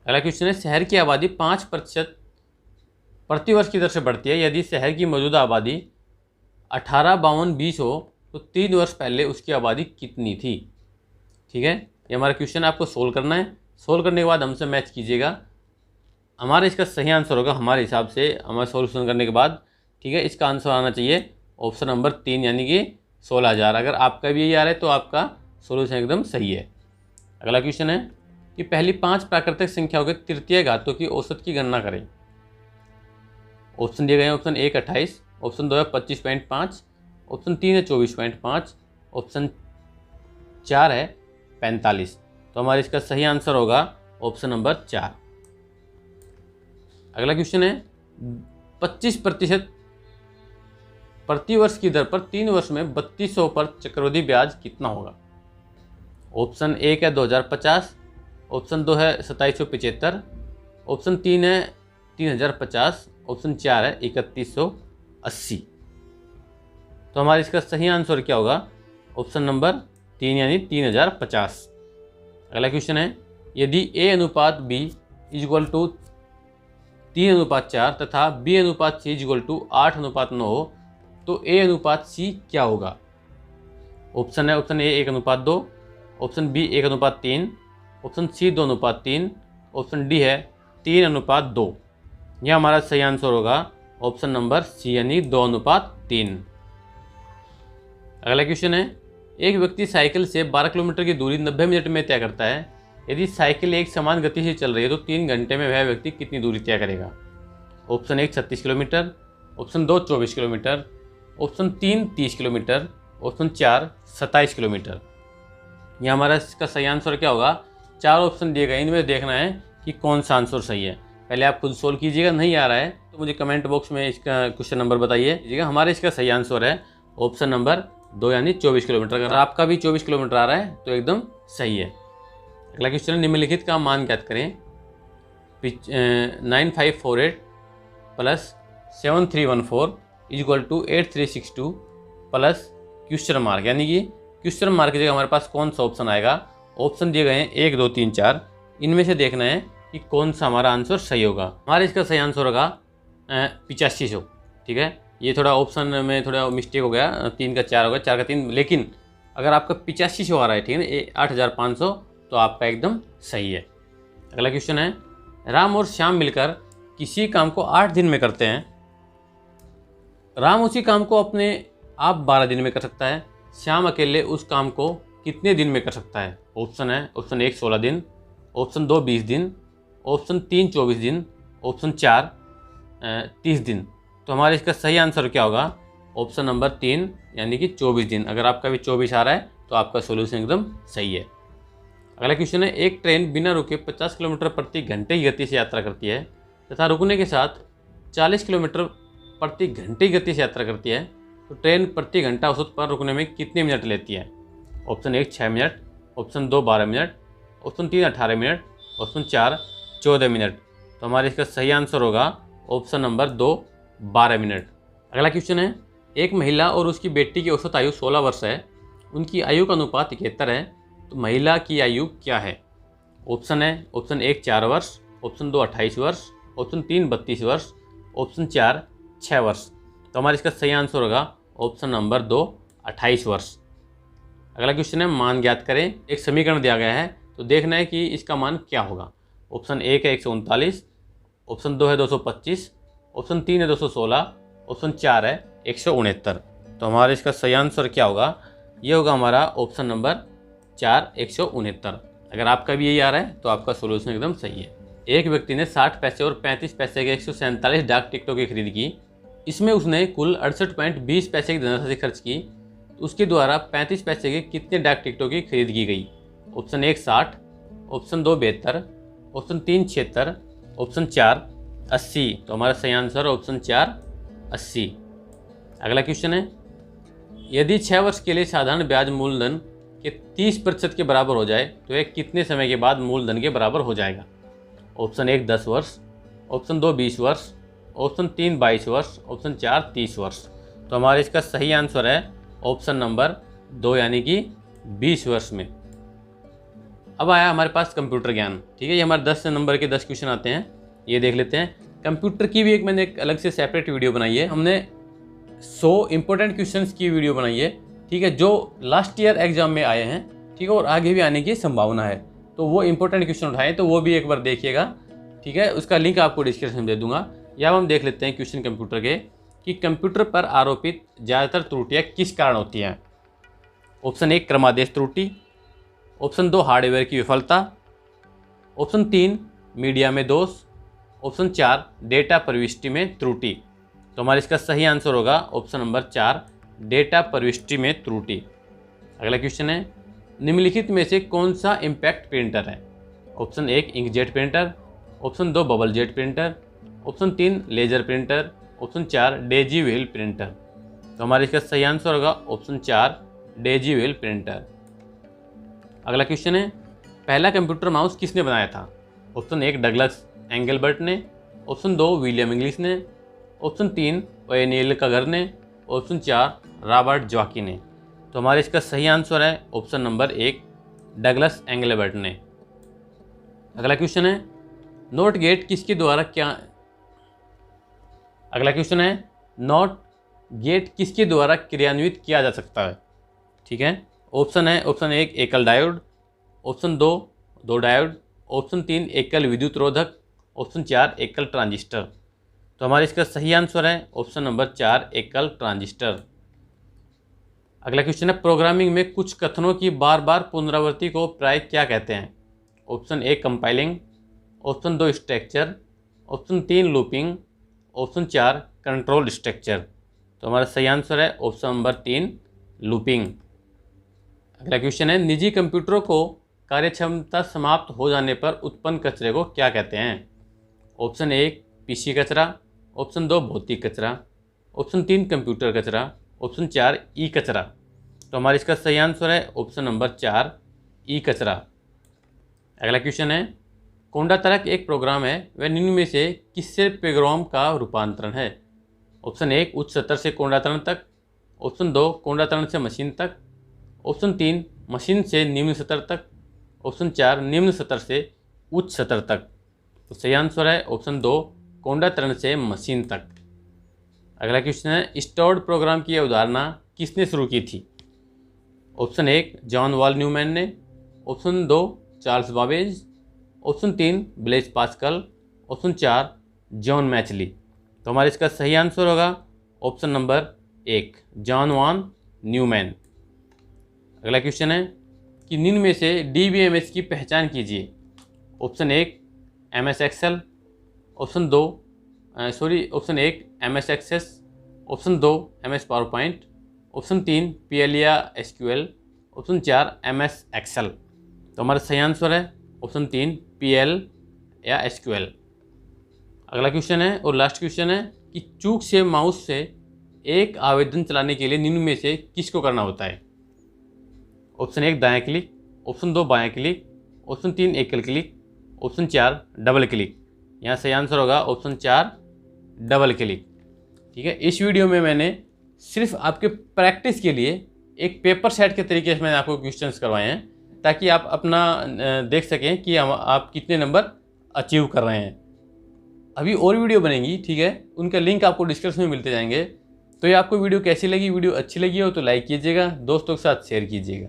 अगला क्वेश्चन है शहर की आबादी 5% प्रतिवर्ष की दर से बढ़ती है। यदि शहर की मौजूदा आबादी 1852 हो तो 3 वर्ष पहले उसकी आबादी कितनी थी। ठीक है, ये हमारा क्वेश्चन आपको सोल्व करना है। सोल्व करने के बाद हमसे मैच कीजिएगा। हमारा इसका सही आंसर होगा हमारे हिसाब से, हमारे सॉल्यूशन करने के बाद। ठीक है, इसका आंसर आना चाहिए ऑप्शन नंबर 3, यानी कि 16,000। अगर आपका भी यही आ रहा है तो आपका सॉल्यूशन एकदम सही है। अगला क्वेश्चन है कि पहली 5 प्राकृतिक संख्याओं के तृतीय घातों की औसत की गणना करें। ऑप्शन दिए गए हैं, ऑप्शन 1 28, ऑप्शन 2 है 25.5, ऑप्शन 3 है 24.5, ऑप्शन 4 है 45। तो हमारे इसका सही आंसर होगा ऑप्शन नंबर 4। अगला क्वेश्चन है 25% प्रतिवर्ष की दर पर 3 वर्ष में 3200 पर चक्रवृद्धि ब्याज कितना होगा। ऑप्शन 1 है 2050, ऑप्शन 2 है 2775, ऑप्शन 3 है 3050, ऑप्शन 4 है 3180। तो हमारा इसका सही आंसर क्या होगा, ऑप्शन नंबर 3 यानी 3050। अगला क्वेश्चन है यदि A अनुपात B इक्वल टू 3:4 तथा B अनुपात C इक्वल टू 8:9 हो तो A अनुपात C क्या होगा। ऑप्शन है, option A 1:2, option B 1:3, option C 2:3, option D है 3:2। यह हमारा सही आंसर होगा ऑप्शन नंबर C यानी 2:3। अगला क्वेश्चन है एक व्यक्ति साइकिल से 12 किलोमीटर की दूरी 90 मिनट में तय करता है। यदि साइकिल एक समान गति से चल रही है तो 3 घंटे में वह व्यक्ति कितनी दूरी तय करेगा। Option 1 36 kilometre, option 2 24 kilometre, option 3 30 kilometre, option 4 27 kilometre. यह हमारा इसका सही आंसर क्या होगा। 4 ऑप्शन दिए गए, इनमें देखना है कि कौन सा आंसर सही है। पहले आप खुद सोल्व कीजिएगा, नहीं आ रहा है तो मुझे कमेंट बॉक्स में इसका क्वेश्चन नंबर बताइए। हमारे इसका सही आंसर है ऑप्शन नंबर 2 यानी 24 किलोमीटर। अगर आपका भी 24 किलोमीटर आ रहा है तो एकदम सही है। अगला क्वेश्चन है, निम्नलिखित का मान ज्ञात करें। 9548 plus 7314 equal to 8362 plus question mark, यानी कि क्वेश्चन मार्क की जगह हमारे पास कौन सा ऑप्शन आएगा। ऑप्शन दिए गए हैं 1 2 3 4, इनमें से देखना है कि कौन सा हमारा आंसर सही होगा। हमारा इसका सही आंसर होगा 8500। ठीक है, ये थोड़ा ऑप्शन में थोड़ा मिस्टेक हो गया, 3 का 4 हो गया, 4 का 3, लेकिन अगर आपका 8500 आ रहा है, ठीक है ना, 8500, तो आपका एकदम सही है। अगला क्वेश्चन है, राम और श्याम मिलकर किसी काम को 8 दिन में करते हैं। राम उसी काम को अपने आप 12 दिन में कर सकता है, श्याम अकेले उस काम को कितने दिन में कर सकता है। ऑप्शन है, ऑप्शन 1 16 दिन, ऑप्शन 2 20 दिन, ऑप्शन 3 24 दिन, ऑप्शन 4 30 दिन। तो हमारा इसका सही आंसर क्या होगा, ऑप्शन नंबर 3 यानी कि 24 दिन। अगर आपका भी 24 आ रहा है तो आपका सोल्यूशन एकदम सही है। अगला क्वेश्चन है, एक ट्रेन बिना रुके 50 किलोमीटर प्रति घंटे की गति से यात्रा करती है तथा रुकने के साथ 40 किलोमीटर प्रति घंटे की गति से यात्रा करती है, तो ट्रेन प्रति घंटा औसत पर रुकने में कितने मिनट लेती है। Option 1 6 minute, option 2 12 minute, option 3 18 minute, option 4 14 minute. तो हमारे इसका सही आंसर होगा ऑप्शन नंबर 2 12 मिनट। अगला क्वेश्चन है, एक महिला और उसकी बेटी की औसत आयु 16 वर्ष है, उनकी आयु का अनुपात 71 है, तो महिला की आयु क्या है। ऑप्शन है, ऑप्शन 1 4 वर्ष, ऑप्शन 2 28 वर्ष, ऑप्शन 3 32 वर्ष, ऑप्शन 4 6 वर्ष। तो हमारा इसका सही आंसर होगा ऑप्शन नंबर 2 28 वर्ष। अगला क्वेश्चन है, मान ज्ञात करें। एक समीकरण दिया गया है तो देखना है कि इसका मान क्या होगा। ऑप्शन 1 है 139, ऑप्शन 2 है 225, ऑप्शन 3 है 216, ऑप्शन 4 है 169। तो हमारा इसका सही आंसर क्या होगा, ये होगा हमारा ऑप्शन नंबर 4 169। अगर आपका भी यही आ रहा है तो आपका सोल्यूशन एकदम सही है। एक व्यक्ति ने 60 पैसे और 35 पैसे के 147 डाक टिकटों की खरीद की, इसमें उसने कुल 68.20 पैसे की धनराशि खर्च की, तो उसके द्वारा 35 पैसे के कितने डाक टिकटों की खरीद की गई। Option 1 60, option 2 72, option 3 76, option 4 80। तो हमारा सही आंसर ऑप्शन 4 80। अगला क्वेश्चन है, यदि 6 वर्ष के लिए साधारण ब्याज मूलधन के 30% के बराबर हो जाए तो यह कितने समय के बाद मूलधन के बराबर हो जाएगा। ऑप्शन 1 10 वर्ष, ऑप्शन 2 20 वर्ष, ऑप्शन 3 22 वर्ष, ऑप्शन 4 30 वर्ष। तो हमारा इसका सही आंसर है ऑप्शन नंबर 2 यानी कि 20 वर्ष में। अब आया हमारे पास कंप्यूटर ज्ञान। ठीक है, ये हमारे 10 नंबर के 10 क्वेश्चन आते हैं, ये देख लेते हैं। कंप्यूटर की भी मैंने एक अलग से सेपरेट वीडियो बनाई है, हमने 100 इंपॉर्टेंट क्वेश्चंस की वीडियो बनाई है। ठीक है, जो लास्ट ईयर एग्जाम में आए हैं, ठीक है, और आगे भी आने की संभावना है, तो वो इंपॉर्टेंट क्वेश्चन उठाएं, तो वो भी एक बार देखिएगा। ठीक है, उसका लिंक आपको डिस्क्रिप्शन में दे दूंगा। या हम देख लेते हैं क्वेश्चन कंप्यूटर के कि कंप्यूटर पर आरोपित ज़्यादातर त्रुटियाँ किस कारण होती हैं। ऑप्शन 1 क्रमादेश त्रुटि, ऑप्शन 2 हार्डवेयर की विफलता, ऑप्शन 3 मीडिया में दोष, ऑप्शन 4 डेटा प्रविष्टि में त्रुटि। तो हमारा इसका सही आंसर होगा ऑप्शन नंबर 4 डेटा प्रविष्टि में त्रुटि। अगला क्वेश्चन है, निम्नलिखित में से कौन सा इम्पैक्ट प्रिंटर है। Option 1 inkjet printer, option 2 bubble jet printer, option 3 laser printer, option 4 daisy wheel printer. तो हमारा इसका सही आंसर होगा ऑप्शन 4 डेजी व्हील प्रिंटर। अगला क्वेश्चन है, पहला कंप्यूटर माउस किसने बनाया था। ऑप्शन 1 डगलस एंगलबर्ट ने, ऑप्शन 2 विलियम इंग्लिश ने, ऑप्शन 3 ओएनियल कगर ने, ऑप्शन 4 रॉबर्ट जॉकी ने। तो हमारा इसका सही आंसर है ऑप्शन नंबर 1 डगलस एंगलबर्ट ने। अगला क्वेश्चन है, नॉट गेट किसके द्वारा क्या। अगला क्वेश्चन है, नॉट गेट किसके द्वारा क्रियान्वित किया जा सकता है। ठीक है, ऑप्शन है, ऑप्शन 1 एकल डायोड, ऑप्शन 2 डायोड, ऑप्शन 3 एकल विद्युत रोधक, ऑप्शन 4 एकल ट्रांजिस्टर। तो हमारा इसका सही आंसर है ऑप्शन नंबर 4 एकल ट्रांजिस्टर। अगला क्वेश्चन है, प्रोग्रामिंग में कुछ कथनों की बार बार पुनरावृत्ति को प्राय क्या कहते हैं। Option 1 compiling, option 2 structure, option 3 looping, option 4 control structure. तो हमारा सही आंसर है ऑप्शन नंबर 3 लूपिंग। अगला क्वेश्चन है, निजी कंप्यूटरों को कार्यक्षमता समाप्त हो जाने पर उत्पन्न कचरे को क्या कहते हैं। ऑप्शन 1 पीसी कचरा, ऑप्शन 2 भौतिक कचरा, ऑप्शन 3 कंप्यूटर कचरा, ऑप्शन 4 ई कचरा। तो हमारा इसका सही आंसर है ऑप्शन नंबर 4 ई कचरा। अगला क्वेश्चन है, कोंडा तर्क एक प्रोग्राम है, वह निम्न में से किससे प्रोग्राम का रूपांतरण है? ऑप्शन 1 उच्च स्तर से कोंडा तरण तक, ऑप्शन 2 कोंडा तरण से मशीन तक, ऑप्शन 3 मशीन से निम्न स्तर तक, ऑप्शन 4 निम्न स्तर से उच्च स्तर तक। तो सही आंसर है ऑप्शन 2 कोंडा तरण से मशीन तक। अगला क्वेश्चन है, स्टोर्ड प्रोग्राम की अवधारणा किसने शुरू की थी? ऑप्शन 1 जॉन वॉल न्यूमैन ने, option 2 Charles Babbage, option 3 Blaise Pascal, option 4 John Mauchly. तो हमारा इसका सही आंसर होगा option number 1 John von Neumann. अगला क्वेश्चन है कि निम्न में से DBMS की पहचान कीजिए। Option 1 MS Excel, option 1 MS access, option 2 MS power point, option 3 PL या SQL, ऑप्शन 4 MS एक्सेल। तो हमारा सही आंसर है ऑप्शन 3 PL या SQL। अगला क्वेश्चन है और लास्ट क्वेश्चन है कि चूक से माउस से एक आवेदन चलाने के लिए निम्न में से किसको करना होता है? ऑप्शन 1 दायां क्लिक, ऑप्शन 2 बायां क्लिक, ऑप्शन 3 एकल क्लिक, ऑप्शन 4 डबल क्लिक। यहाँ सही आंसर होगा ऑप्शन 4 डबल क्लिक। ठीक है, इस वीडियो में मैंने सिर्फ आपके प्रैक्टिस के लिए एक पेपर सेट के तरीके से मैंने आपको क्वेश्चंस करवाए हैं, ताकि आप अपना देख सकें कि आप कितने नंबर अचीव कर रहे हैं। अभी और वीडियो बनेंगी, ठीक है, उनका लिंक आपको डिस्क्रिप्शन में मिलते जाएंगे। तो ये आपको वीडियो कैसी लगी? वीडियो अच्छी लगी हो तो लाइक कीजिएगा, दोस्तों के साथ शेयर कीजिएगा।